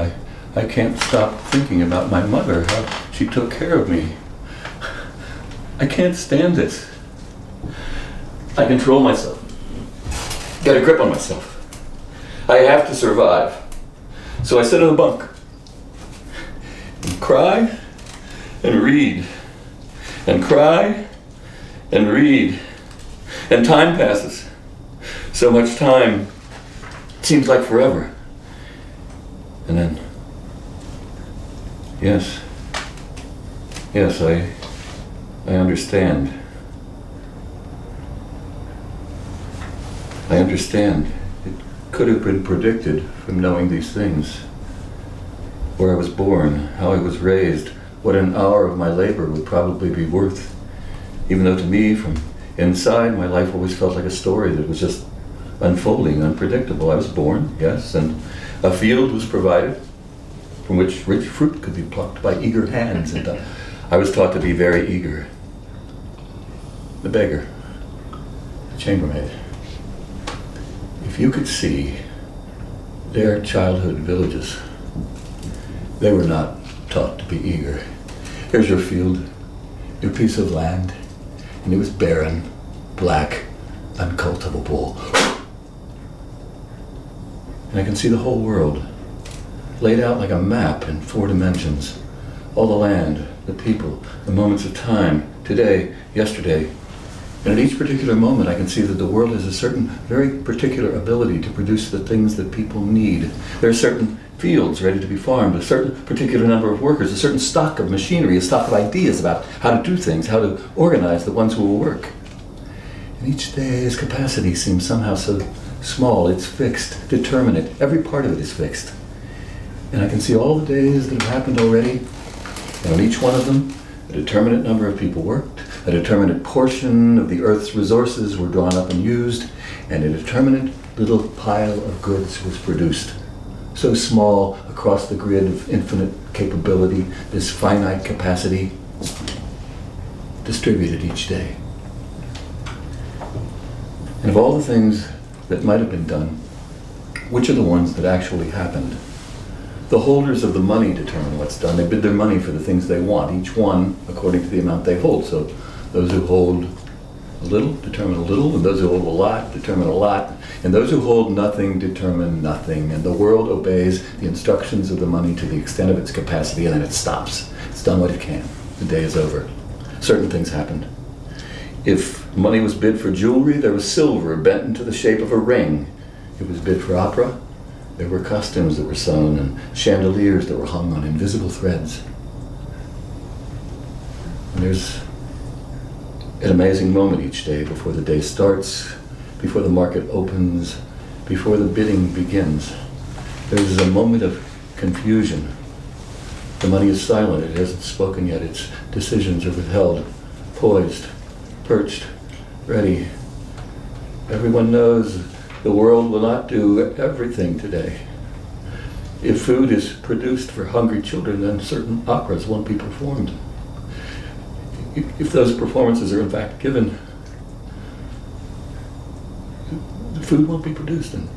I can't stop thinking about my mother, how she took care of me. I can't stand this. I control myself. Get a grip on myself. I have to survive. So I sit in the bunk and cry and read and cry and read. And time passes. So much time. It seems like forever. And then, yes, I understand. I understand. It could have been predicted from knowing these things. Where I was born, how I was raised, what an hour of my labor would probably be worth. Even though to me, from inside, my life always felt like a story that was just unfolding, unpredictable. I was born, yes, and a field was provided from which rich fruit could be plucked by eager hands, and I was taught to be very eager. The beggar, the chambermaid. If you could see their childhood villages, they were not taught to be eager. Here's your field, your piece of land, and it was barren, black, uncultivable. And I can see the whole world, laid out like a map in 4 dimensions. All the land, the people, the moments of time, today, yesterday. And at each particular moment I can see that the world has a certain, very particular ability to produce the things that people need. There are certain fields ready to be farmed, a certain particular number of workers, a certain stock of machinery, a stock of ideas about how to do things, how to organize the ones who will work. And each day's capacity seems somehow so small, it's fixed, determinate, every part of it is fixed. And I can see all the days that have happened already, and on each one of them, a determinate number of people worked, a determinate portion of the earth's resources were drawn up and used, and a determinate little pile of goods was produced. So small across the grid of infinite capability, this finite capacity, distributed each day. And of all the things that might have been done, which are the ones that actually happened? The holders of the money determine what's done. They bid their money for the things they want, each one according to the amount they hold. So those who hold a little determine a little, and those who hold a lot determine a lot, and those who hold nothing determine nothing. And the world obeys the instructions of the money to the extent of its capacity, and then it stops. It's done what it can. The day is over. Certain things happened. If money was bid for jewelry, there was silver bent into the shape of a ring. It was bid for opera. There were costumes that were sewn and chandeliers that were hung on invisible threads. And there's an amazing moment each day before the day starts, before the market opens, before the bidding begins. There's a moment of confusion. The money is silent. It hasn't spoken yet. Its decisions are withheld, poised, perched, ready. Everyone knows the world will not do everything today. If food is produced for hungry children, then certain operas won't be performed. If those performances are in fact given, food won't be produced, and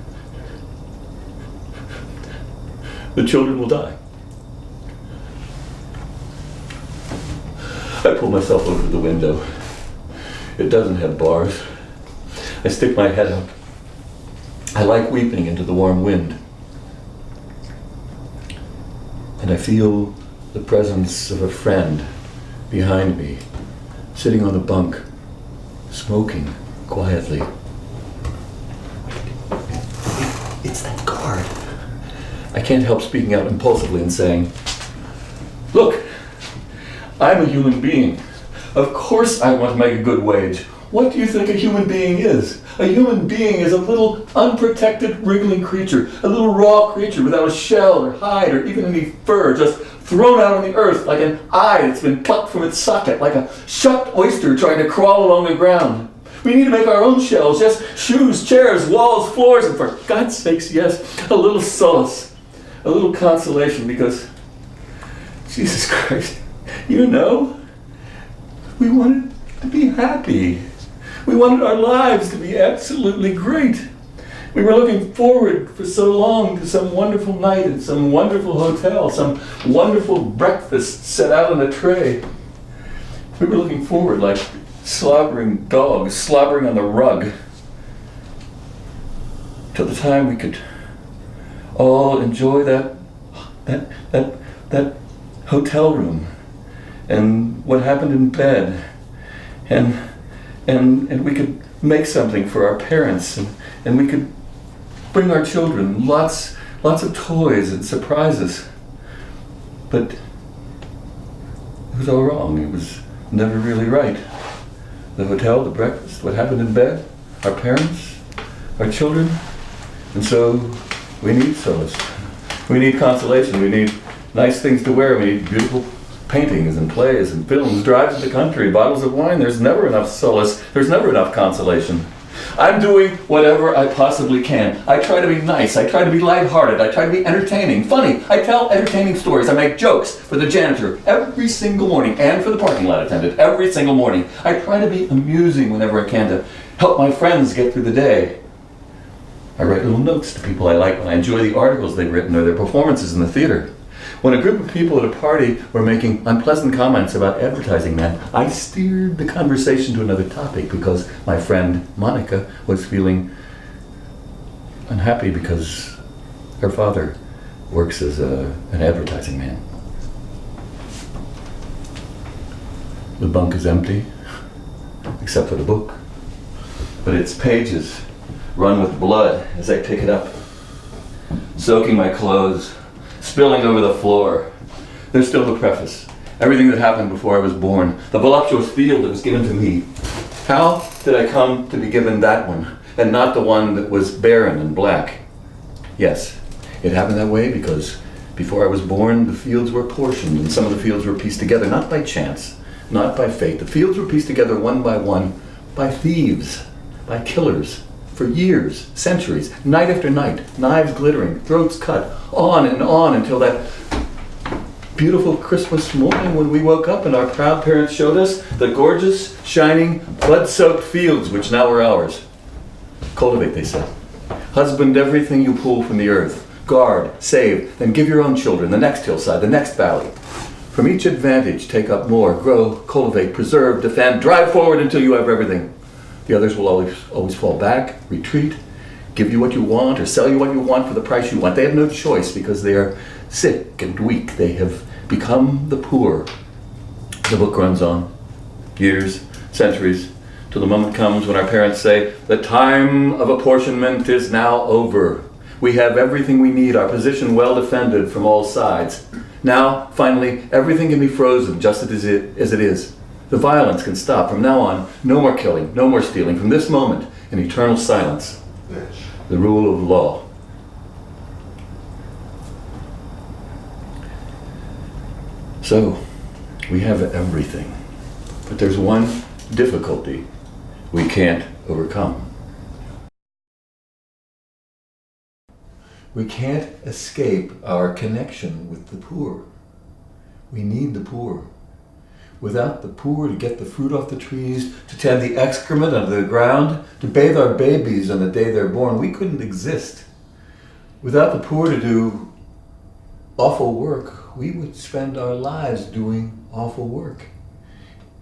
the children will die. I pull myself over to the window. It doesn't have bars. I stick my head up. I like weeping into the warm wind. And I feel the presence of a friend behind me, sitting on the bunk, smoking quietly. It's that guard. I can't help speaking out impulsively and saying, "Look, I'm a human being. Of course I want to make a good wage. What do you think a human being is? A human being is a little unprotected, wriggling creature, a little raw creature without a shell or hide or even any fur, just thrown out on the earth like an eye that's been plucked from its socket, like a shucked oyster trying to crawl along the ground. We need to make our own shells, yes, shoes, chairs, walls, floors, and for God's sakes, yes, a little solace, a little consolation, because, Jesus Christ, you know, we wanted to be happy. We wanted our lives to be absolutely great. We were looking forward for so long to some wonderful night in some wonderful hotel, some wonderful breakfast set out on a tray. We were looking forward like slobbering dogs slobbering on the rug till the time we could all enjoy that hotel room and what happened in bed, and we could make something for our parents, and we could bring our children lots of toys and surprises. But it was all wrong. It was never really right. The hotel, the breakfast, what happened in bed, our parents, our children. And so we need solace. We need consolation. We need nice things to wear. We need beautiful paintings and plays and films, drives to the country, bottles of wine. There's never enough solace. There's never enough consolation. I'm doing whatever I possibly can. I try to be nice. I try to be lighthearted. I try to be entertaining, funny. I tell entertaining stories. I make jokes for the janitor every single morning and for the parking lot attendant every single morning. I try to be amusing whenever I can to help my friends get through the day. I write little notes to people I like when I enjoy the articles they've written or their performances in the theater. When a group of people at a party were making unpleasant comments about advertising men, I steered the conversation to another topic because my friend Monica was feeling unhappy because her father works as an advertising man. The bunk is empty, except for the book, but its pages run with blood as I pick it up, soaking my clothes, spilling over the floor. There's still the preface. Everything that happened before I was born. The voluptuous field that was given to me. How did I come to be given that one, and not the one that was barren and black? Yes, it happened that way because before I was born, the fields were portioned, and some of the fields were pieced together, not by chance, not by fate. The fields were pieced together one by thieves, by killers, for years, centuries, night after night, knives glittering, throats cut, on until that beautiful Christmas morning when we woke up and our proud parents showed us the gorgeous, shining, blood-soaked fields which now are ours. Cultivate, they said. Husband everything you pull from the earth. Guard, save, then give your own children the next hillside, the next valley. From each advantage, take up more, grow, cultivate, preserve, defend, drive forward until you have everything. The others will always fall back, retreat, give you what you want, or sell you what you want for the price you want. They have no choice because they are sick and weak. They have become the poor. The book runs on. Years, centuries, till the moment comes when our parents say, the time of apportionment is now over. We have everything we need, our position well defended from all sides. Now, finally, everything can be frozen just as it is. The violence can stop. From now on, no more killing, no more stealing. From this moment, in eternal silence, the rule of law. So, we have everything. But there's one difficulty we can't overcome. We can't escape our connection with the poor. We need the poor. Without the poor to get the fruit off the trees, to tend the excrement under the ground, to bathe our babies on the day they're born, we couldn't exist. Without the poor to do awful work, we would spend our lives doing awful work.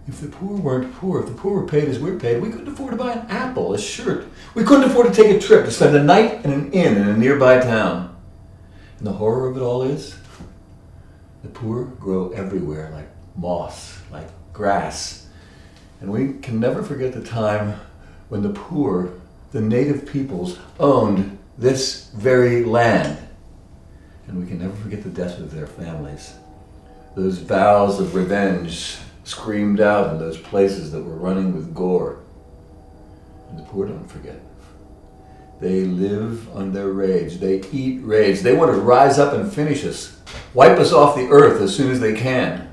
If the poor weren't poor, if the poor were paid as we're paid, we couldn't afford to buy an apple, a shirt. We couldn't afford to take a trip, to spend a night in an inn in a nearby town. And the horror of it all is, the poor grow everywhere like moss, like grass. And we can never forget the time when the poor, the native peoples, owned this very land. And we can never forget the death of their families. Those vows of revenge screamed out in those places that were running with gore. And the poor don't forget. They live on their rage. They eat rage. They want to rise up and finish us, wipe us off the earth as soon as they can.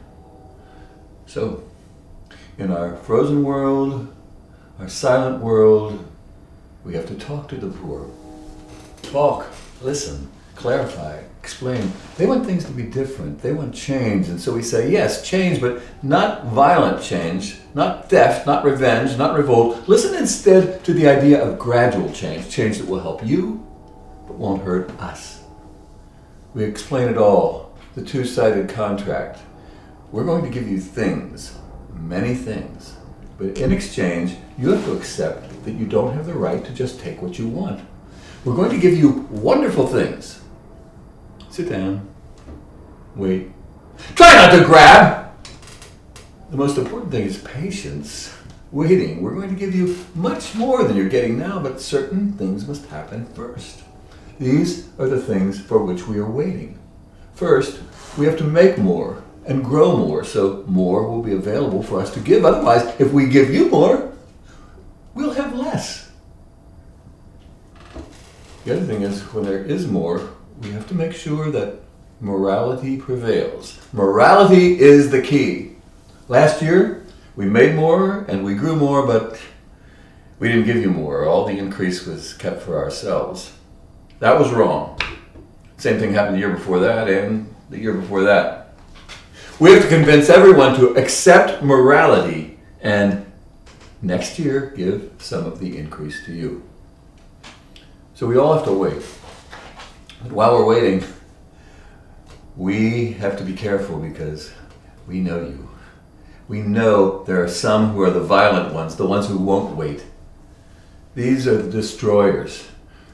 So, in our frozen world, our silent world, we have to talk to the poor. Talk, listen, clarify, explain. They want things to be different. They want change. And so we say, yes, change, but not violent change, not theft, not revenge, not revolt. Listen instead to the idea of gradual change, change that will help you, but won't hurt us. We explain it all, the two-sided contract. We're going to give you things, many things, but in exchange, you have to accept that you don't have the right to just take what you want. We're going to give you wonderful things. Sit down. Wait. Try not to grab! The most important thing is patience. Waiting. We're going to give you much more than you're getting now, but certain things must happen first. These are the things for which we are waiting. First, we have to make more and grow more, so more will be available for us to give. Otherwise, if we give you more, we'll have less. The other thing is, when there is more, we have to make sure that morality prevails. Morality is the key. Last year, we made more and we grew more, but we didn't give you more. All the increase was kept for ourselves. That was wrong. Same thing happened the year before that and the year before that. We have to convince everyone to accept morality and next year give some of the increase to you. So we all have to wait. But while we're waiting, we have to be careful because we know you. We know there are some who are the violent ones, the ones who won't wait. These are the destroyers.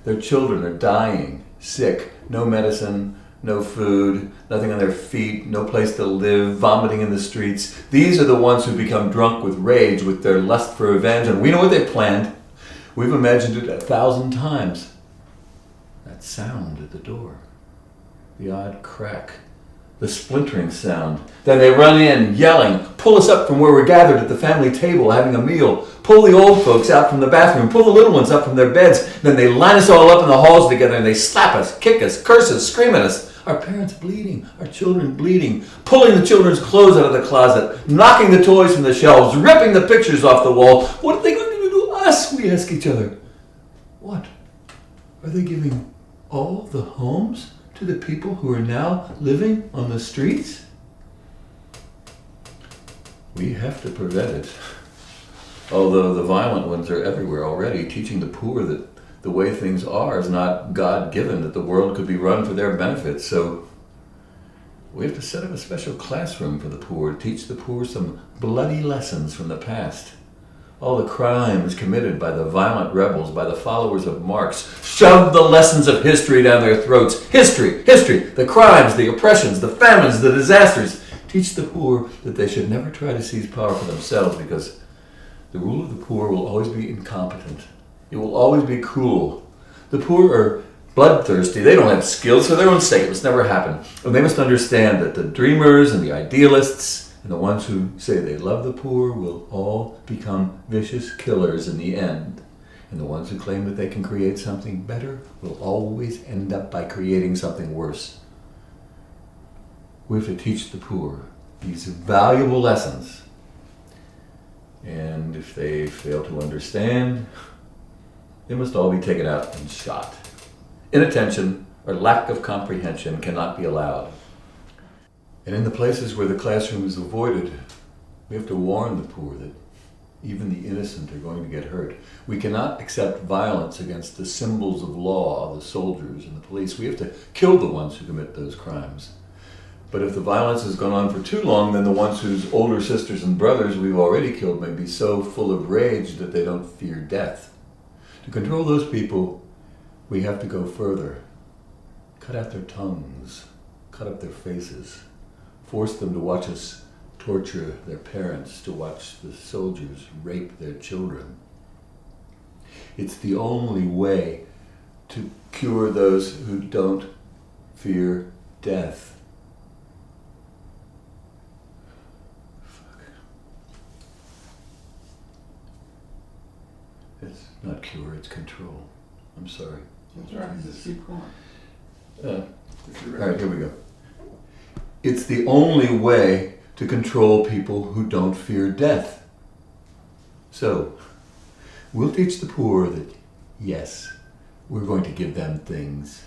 Their children are dying, sick, no medicine, no food, nothing on their feet, no place to live, vomiting in the streets. These are the ones who become drunk with rage, with their lust for revenge, and we know what they planned. We've imagined it 1,000 times. That sound at the door, the odd crack, the splintering sound. Then they run in, yelling, pull us up from where we're gathered at the family table having a meal, pull the old folks out from the bathroom, pull the little ones up from their beds. Then they line us all up in the halls together and they slap us, kick us, curse us, scream at us. Our parents bleeding, our children bleeding, pulling the children's clothes out of the closet, knocking the toys from the shelves, ripping the pictures off the wall. What are they going to do to us? We ask each other. What? Are they giving all the homes to the people who are now living on the streets? We have to prevent it. Although the violent ones are everywhere already, teaching the poor that the way things are is not God-given, that the world could be run for their benefit. So we have to set up a special classroom for the poor, teach the poor some bloody lessons from the past. All the crimes committed by the violent rebels, by the followers of Marx, shove the lessons of history down their throats. History, the crimes, the oppressions, the famines, the disasters. Teach the poor that they should never try to seize power for themselves because the rule of the poor will always be incompetent. It will always be cruel. The poor are bloodthirsty. They don't have skills for their own sake. It must never happen. And they must understand that the dreamers and the idealists and the ones who say they love the poor will all become vicious killers in the end. And the ones who claim that they can create something better will always end up by creating something worse. We have to teach the poor these valuable lessons. And if they fail to understand, they must all be taken out and shot. Inattention or lack of comprehension cannot be allowed. And in the places where the classroom is avoided, We have to warn the poor that even the innocent are going to get hurt. We cannot accept violence against the symbols of law, the soldiers and the police. We have to kill the ones who commit those crimes. But if the violence has gone on for too long, then the ones whose older sisters and brothers we've already killed may be so full of rage that they don't fear death. To control those people, we have to go further. Cut out their tongues, cut up their faces, force them to watch us torture their parents, to watch the soldiers rape their children. It's the only way to cure those who don't fear death. It's not cure, it's control. I'm sorry. That's right. Just keep going. All right, here we go. It's the only way to control people who don't fear death. So, we'll teach the poor that, yes, we're going to give them things,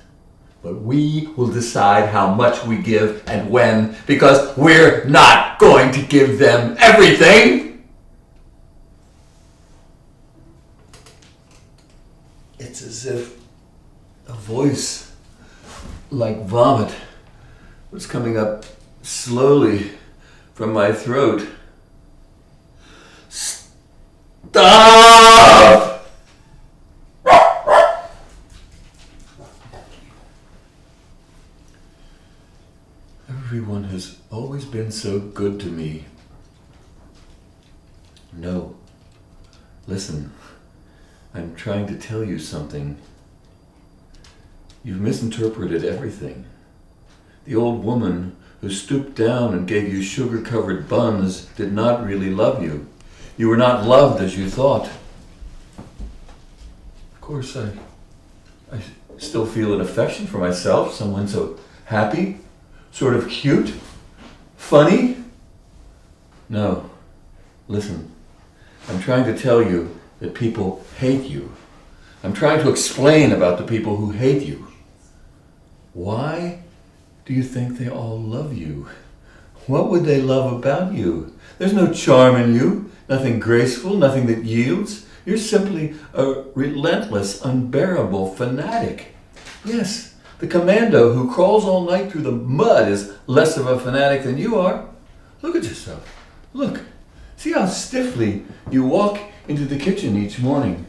but we will decide how much we give and when, because we're not going to give them everything. It's as if a voice like vomit was coming up slowly from my throat. Stop! Everyone has always been so good to me. No. Listen, I'm trying to tell you something. You've misinterpreted everything. The old woman who stooped down and gave you sugar-covered buns did not really love you. You were not loved as you thought. Of course, I still feel an affection for myself, someone so happy, sort of cute, funny. No, listen, I'm trying to tell you that people hate you. I'm trying to explain about the people who hate you. Why do you think they all love you? What would they love about you? There's no charm in you, nothing graceful, nothing that yields. You're simply a relentless, unbearable fanatic. Yes, the commando who crawls all night through the mud is less of a fanatic than you are. Look at yourself. Look. See how stiffly you walk into the kitchen each morning.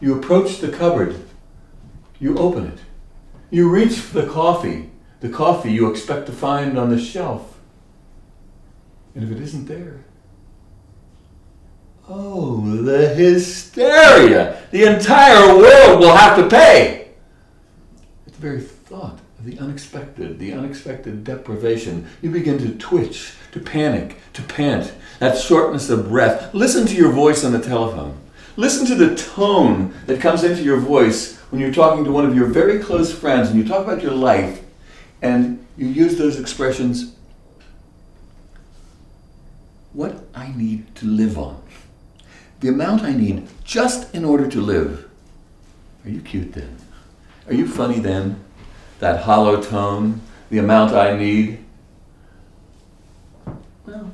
You approach the cupboard. You open it. You reach for the coffee you expect to find on the shelf. And if it isn't there, oh, the hysteria! The entire world will have to pay! At the very thought of the unexpected deprivation, you begin to twitch, to panic, to pant, that shortness of breath. Listen to your voice on the telephone. Listen to the tone that comes into your voice when you're talking to one of your very close friends and you talk about your life and you use those expressions. What I need to live on. The amount I need just in order to live. Are you cute then? Are you funny then? That hollow tone, the amount I need. Well,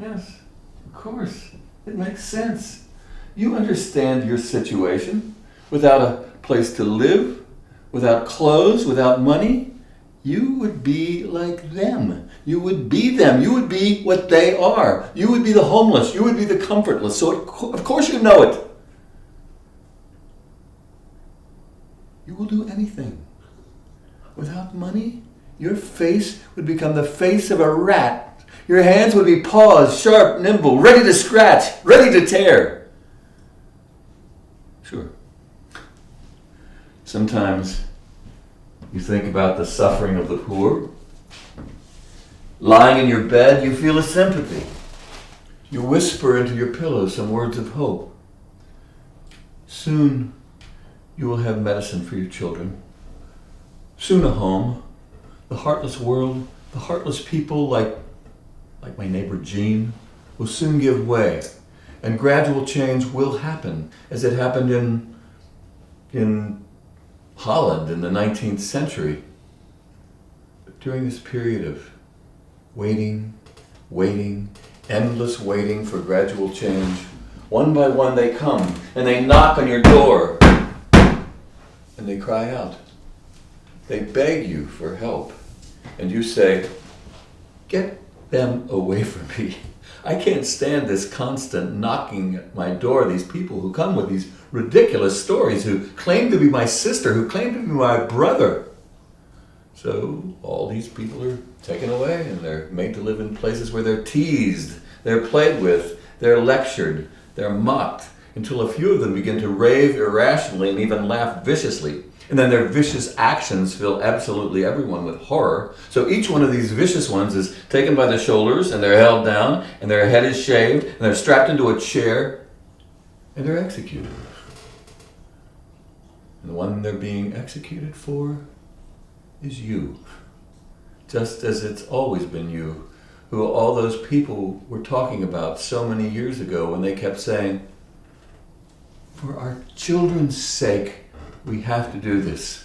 yes, of course. It makes sense. You understand your situation. Without a place to live, without clothes, without money, you would be like them. You would be them. You would be what they are. You would be the homeless. You would be the comfortless. So of course you know it. You will do anything. Without money, your face would become the face of a rat. Your hands would be paws, sharp, nimble, ready to scratch, ready to tear. Sure. Sometimes you think about the suffering of the poor. Lying in your bed, you feel a sympathy. You whisper into your pillow some words of hope. Soon you will have medicine for your children. Soon a home. The heartless world, the heartless people like my neighbor Jean, will soon give way. And gradual change will happen, as it happened in Holland in the 19th century. But during this period of waiting, endless waiting for gradual change. One by one they come, and they knock on your door, and they cry out. They beg you for help, and you say, "Get them away from me. I can't stand this constant knocking at my door, these people who come with these ridiculous stories, who claim to be my sister, who claim to be my brother." So all these people are taken away, and they're made to live in places where they're teased, they're played with, they're lectured, they're mocked, until a few of them begin to rave irrationally and even laugh viciously. And then their vicious actions fill absolutely everyone with horror. So each one of these vicious ones is taken by the shoulders, and they're held down, and their head is shaved, and they're strapped into a chair, and they're executed. And the one they're being executed for is you. Just as it's always been you, who all those people were talking about so many years ago when they kept saying, "For our children's sake, we have to do this.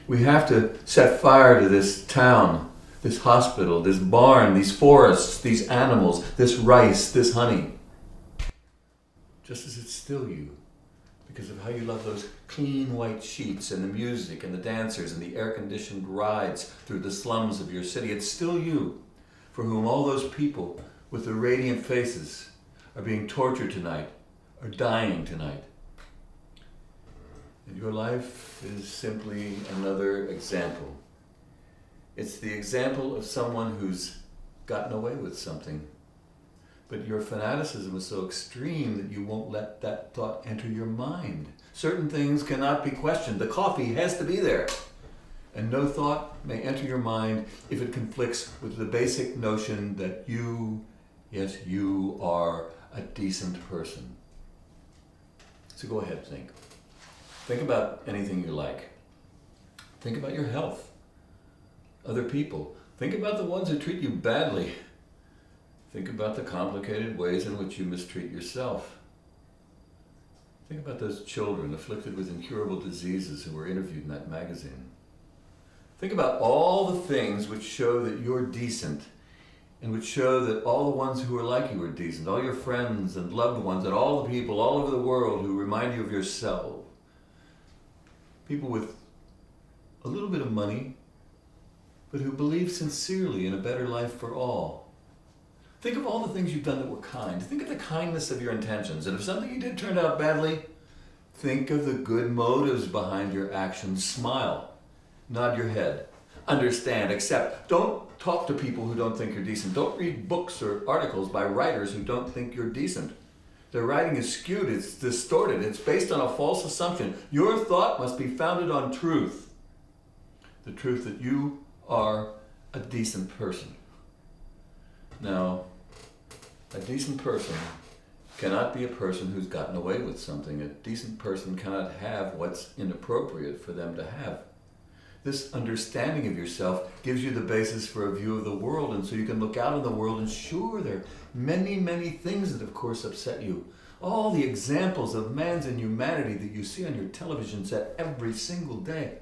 We have to set fire to this town, this hospital, this barn, these forests, these animals, this rice, this honey." Just as it's still you, because of how you love those clean white sheets and the music and the dancers and the air-conditioned rides through the slums of your city. It's still you, for whom all those people with the radiant faces are being tortured tonight, are dying tonight. And your life is simply another example. It's the example of someone who's gotten away with something. But your fanaticism is so extreme that you won't let that thought enter your mind. Certain things cannot be questioned. The coffee has to be there. And no thought may enter your mind if it conflicts with the basic notion that you, yes, you are a decent person. So go ahead, think. Think about anything you like. Think about your health, other people. Think about the ones who treat you badly. Think about the complicated ways in which you mistreat yourself. Think about those children afflicted with incurable diseases who were interviewed in that magazine. Think about all the things which show that you're decent, and which show that all the ones who are like you are decent, all your friends and loved ones and all the people all over the world who remind you of yourself. People with a little bit of money, but who believe sincerely in a better life for all. Think of all the things you've done that were kind. Think of the kindness of your intentions. And if something you did turned out badly, think of the good motives behind your actions. Smile. Nod your head. Understand. Accept. Don't talk to people who don't think you're decent. Don't read books or articles by writers who don't think you're decent. Their writing is skewed, it's distorted, it's based on a false assumption. Your thought must be founded on truth. The truth that you are a decent person. Now, a decent person cannot be a person who's gotten away with something. A decent person cannot have what's inappropriate for them to have. This understanding of yourself gives you the basis for a view of the world, and so you can look out in the world, and sure, there are many, many things that of course upset you. All the examples of man's inhumanity that you see on your television set every single day.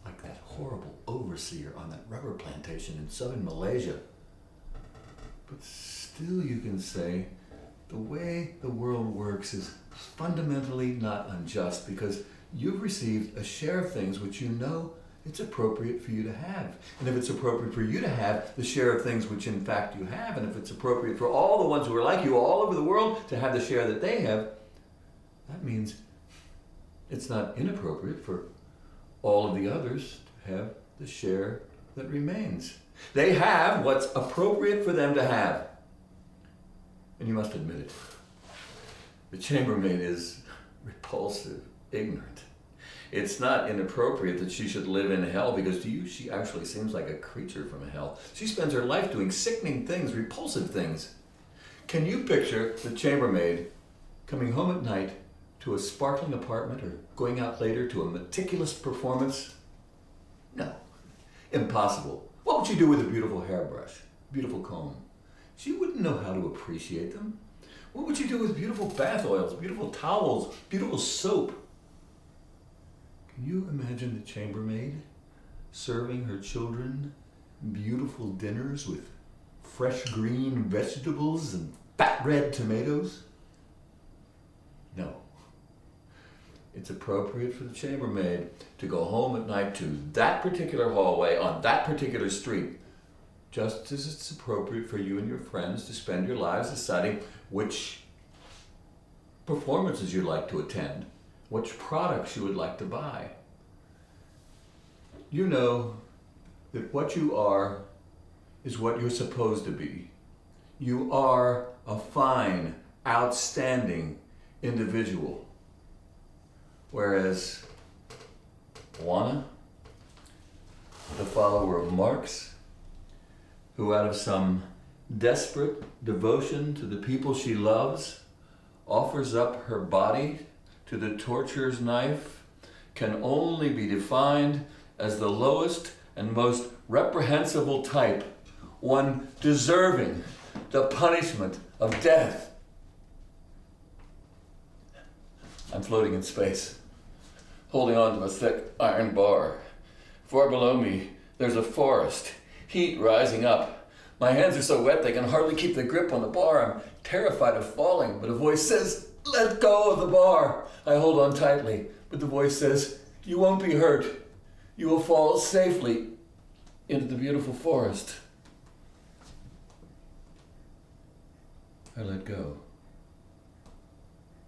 Like that horrible overseer on that rubber plantation in southern Malaysia. But still you can say, the way the world works is fundamentally not unjust, because you've received a share of things which you know it's appropriate for you to have. And if it's appropriate for you to have the share of things which in fact you have, and if it's appropriate for all the ones who are like you all over the world to have the share that they have, that means it's not inappropriate for all of the others to have the share that remains. They have what's appropriate for them to have. And you must admit it. The chambermaid is repulsive, ignorant. It's not inappropriate that she should live in hell, because to you she actually seems like a creature from hell. She spends her life doing sickening things, repulsive things. Can you picture the chambermaid coming home at night to a sparkling apartment, or going out later to a meticulous performance? No. Impossible. What would she do with a beautiful hairbrush, beautiful comb? She wouldn't know how to appreciate them. What would she do with beautiful bath oils, beautiful towels, beautiful soap? Can you imagine the chambermaid serving her children beautiful dinners with fresh green vegetables and fat red tomatoes? No. It's appropriate for the chambermaid to go home at night to that particular hallway on that particular street, just as it's appropriate for you and your friends to spend your lives deciding which performances you'd like to attend, which products you would like to buy. You know that what you are is what you're supposed to be. You are a fine, outstanding individual. Whereas Juana, the follower of Marx, who out of some desperate devotion to the people she loves, offers up her body to the torturer's knife, can only be defined as the lowest and most reprehensible type, one deserving the punishment of death. I'm floating in space, holding on to a thick iron bar. Far below me, there's a forest, heat rising up. My hands are so wet they can hardly keep the grip on the bar. I'm terrified of falling, but a voice says, "Let go of the bar." I hold on tightly, but the voice says, "You won't be hurt. You will fall safely into the beautiful forest." I let go.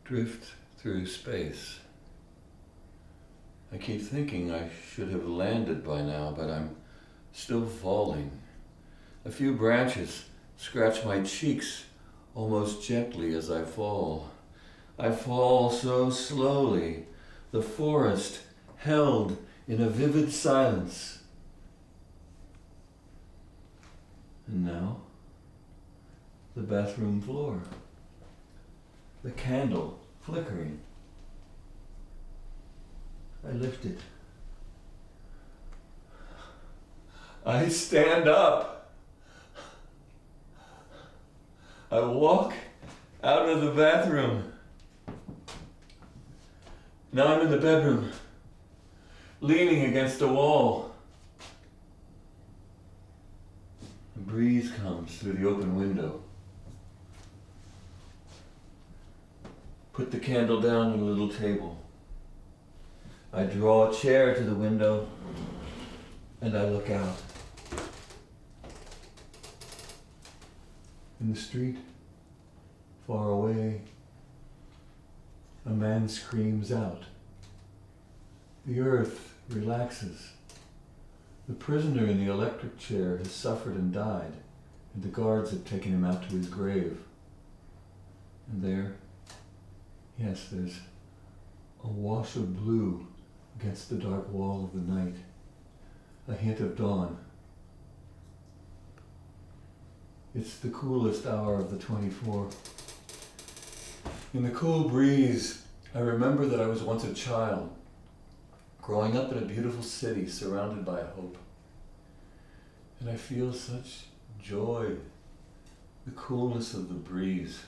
Drift through space. I keep thinking I should have landed by now, but I'm still falling. A few branches scratch my cheeks almost gently as I fall. I fall so slowly, the forest held in a vivid silence. And now, the bathroom floor, the candle flickering. I lift it. I stand up. I walk out of the bathroom. Now I'm in the bedroom, leaning against a wall. A breeze comes through the open window. Put the candle down on a little table. I draw a chair to the window and I look out. In the street, far away, a man screams out. The earth relaxes. The prisoner in the electric chair has suffered and died, and the guards have taken him out to his grave. And there, yes, there's a wash of blue against the dark wall of the night, a hint of dawn. It's the coolest hour of the 24. In the cool breeze, I remember that I was once a child, growing up in a beautiful city surrounded by hope. And I feel such joy, the coolness of the breeze.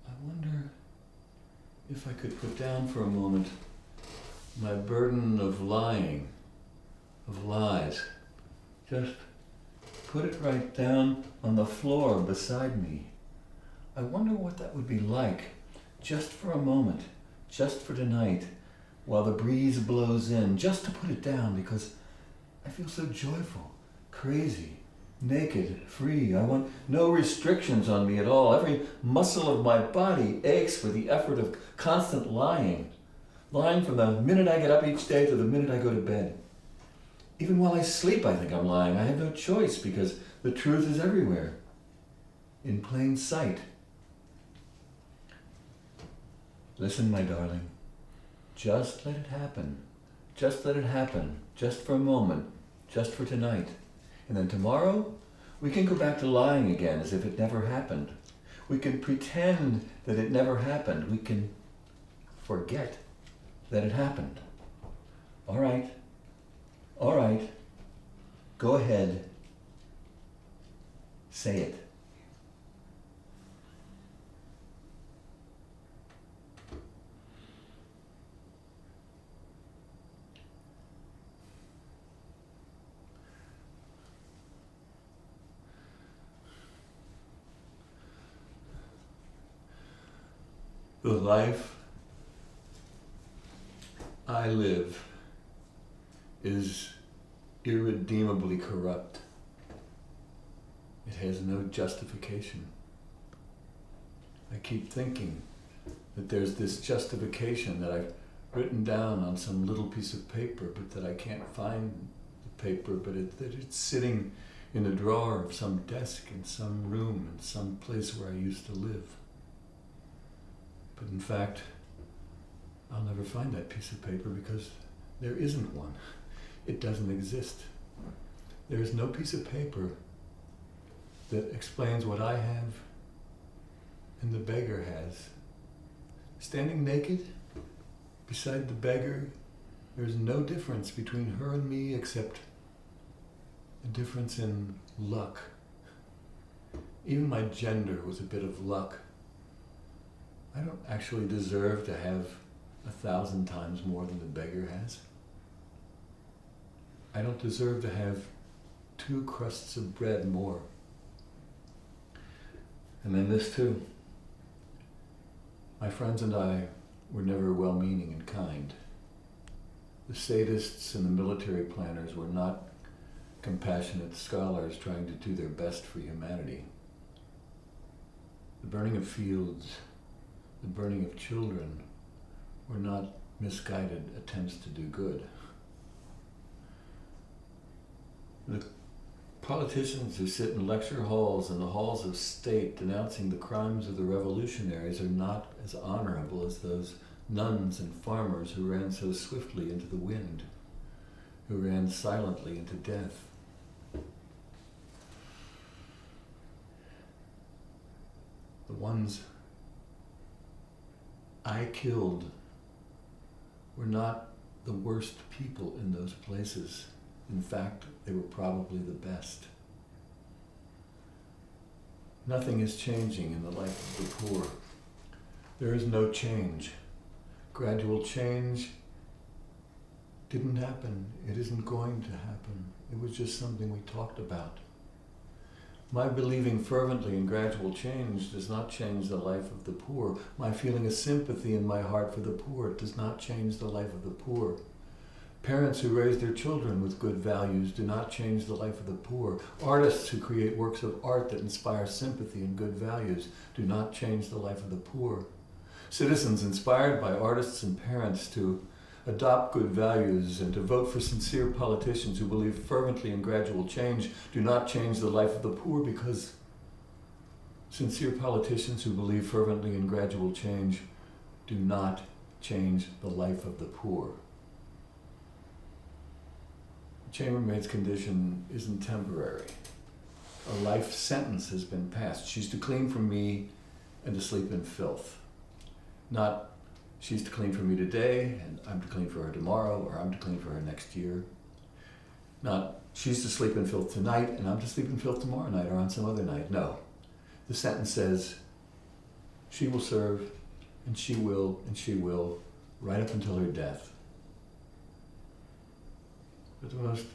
I wonder if I could put down for a moment my burden of lying, of lies. Just put it right down on the floor beside me. I wonder what that would be like, just for a moment, just for tonight, while the breeze blows in, just to put it down, because I feel so joyful, crazy, naked, free. I want no restrictions on me at all. Every muscle of my body aches with the effort of constant lying. Lying from the minute I get up each day to the minute I go to bed. Even while I sleep, I think I'm lying. I have no choice because the truth is everywhere, in plain sight. Listen, my darling, just let it happen. Just let it happen, just for a moment, just for tonight. And then tomorrow, we can go back to lying again as if it never happened. We can pretend that it never happened. We can forget that it happened. All right. All right, go ahead, say it. The life I live is irredeemably corrupt. It has no justification. I keep thinking that there's this justification that I've written down on some little piece of paper, but that I can't find the paper, but that it's sitting in a drawer of some desk in some room in some place where I used to live. But in fact, I'll never find that piece of paper because there isn't one. It doesn't exist. There is no piece of paper that explains what I have and the beggar has. Standing naked beside the beggar, there's no difference between her and me except a difference in luck. Even my gender was a bit of luck. I don't actually deserve to have 1,000 times more than the beggar has. I don't deserve to have 2 crusts of bread more. And then this too. My friends and I were never well-meaning and kind. The sadists and the military planners were not compassionate scholars trying to do their best for humanity. The burning of fields, the burning of children were not misguided attempts to do good. The politicians who sit in lecture halls and the halls of state denouncing the crimes of the revolutionaries are not as honorable as those nuns and farmers who ran so swiftly into the wind, who ran silently into death. The ones I killed were not the worst people in those places. In fact, they were probably the best. Nothing is changing in the life of the poor. There is no change. Gradual change didn't happen. It isn't going to happen. It was just something we talked about. My believing fervently in gradual change does not change the life of the poor. My feeling a sympathy in my heart for the poor does not change the life of the poor. Parents who raise their children with good values do not change the life of the poor. Artists who create works of art that inspire sympathy and good values do not change the life of the poor. Citizens inspired by artists and parents to adopt good values and to vote for sincere politicians who believe fervently in gradual change do not change the life of the poor, because sincere politicians who believe fervently in gradual change do not change the life of the poor. The chambermaid's condition isn't temporary. A life sentence has been passed. She's to clean from me and to sleep in filth. Not she's to clean for me today and I'm to clean for her tomorrow, or I'm to clean for her next year. Not she's to sleep in filth tonight and I'm to sleep in filth tomorrow night or on some other night. No. The sentence says she will serve and she will right up until her death. But the most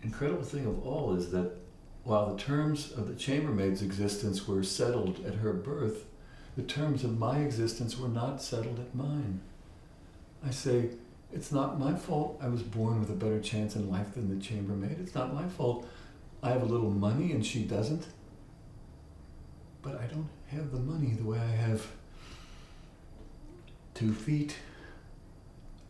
incredible thing of all is that while the terms of the chambermaid's existence were settled at her birth, the terms of my existence were not settled at mine. I say, it's not my fault I was born with a better chance in life than the chambermaid. It's not my fault I have a little money and she doesn't. But I don't have the money the way I have 2 feet.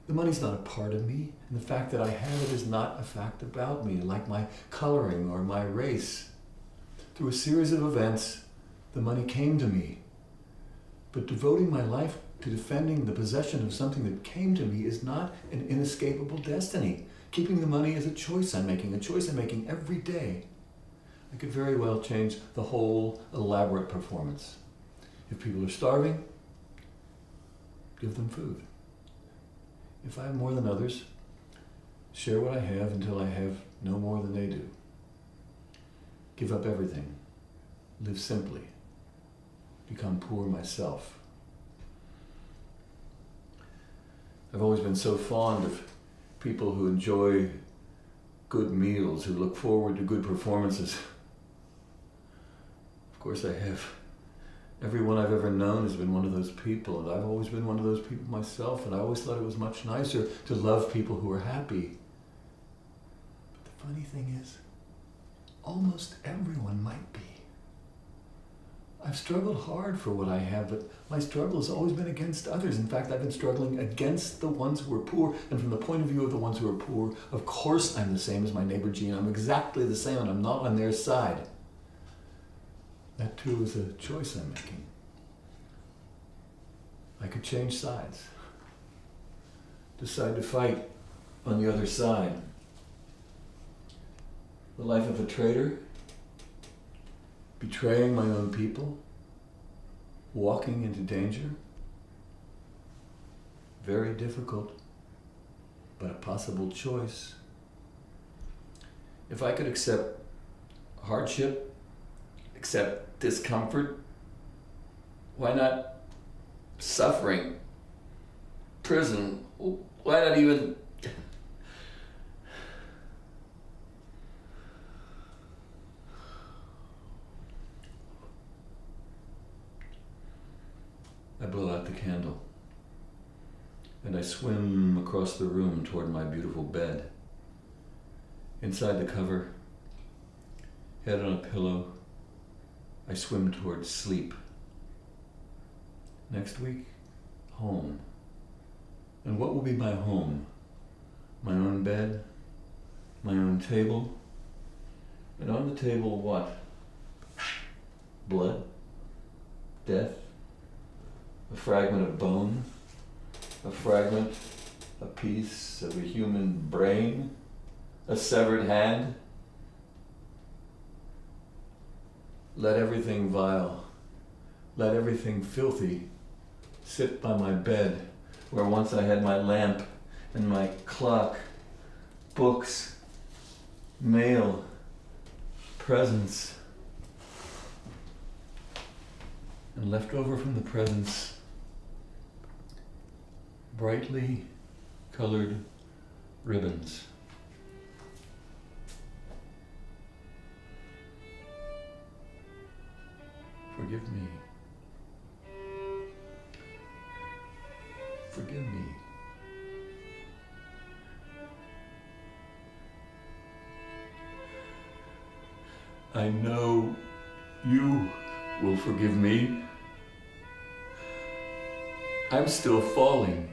The money's not a part of me, and the fact that I have it is not a fact about me, like my coloring or my race. Through a series of events, the money came to me. But devoting my life to defending the possession of something that came to me is not an inescapable destiny. Keeping the money is a choice I'm making every day. I could very well change the whole elaborate performance. If people are starving, give them food. If I have more than others, share what I have until I have no more than they do. Give up everything. Live simply. Become poor myself. I've always been so fond of people who enjoy good meals, who look forward to good performances. Of course, I have Everyone I've ever known has been one of those people, and I've always been one of those people myself, and I always thought it was much nicer to love people who are happy. But the funny thing is, almost everyone might be. I've struggled hard for what I have, but my struggle has always been against others. In fact, I've been struggling against the ones who are poor, and from the point of view of the ones who are poor, of course I'm the same as my neighbor Gene. I'm exactly the same, and I'm not on their side. That too is a choice I'm making. I could change sides. Decide to fight on the other side. The life of a traitor, betraying my own people, walking into danger. Very difficult, but a possible choice. If I could accept hardship, accept discomfort, why not suffering, prison? Why not even... I blow out the candle, and I swim across the room toward my beautiful bed. Inside the cover, head on a pillow, I swim towards sleep. Next week, home. And what will be my home? My own bed, my own table, and on the table what? Blood? Death? A fragment of bone, a fragment, a piece of a human brain, a severed hand. Let everything vile, let everything filthy sit by my bed, where once I had my lamp and my clock, books, mail, presents, and left over from the presents, brightly colored ribbons. Forgive me. Forgive me. I know you will forgive me. I'm still falling.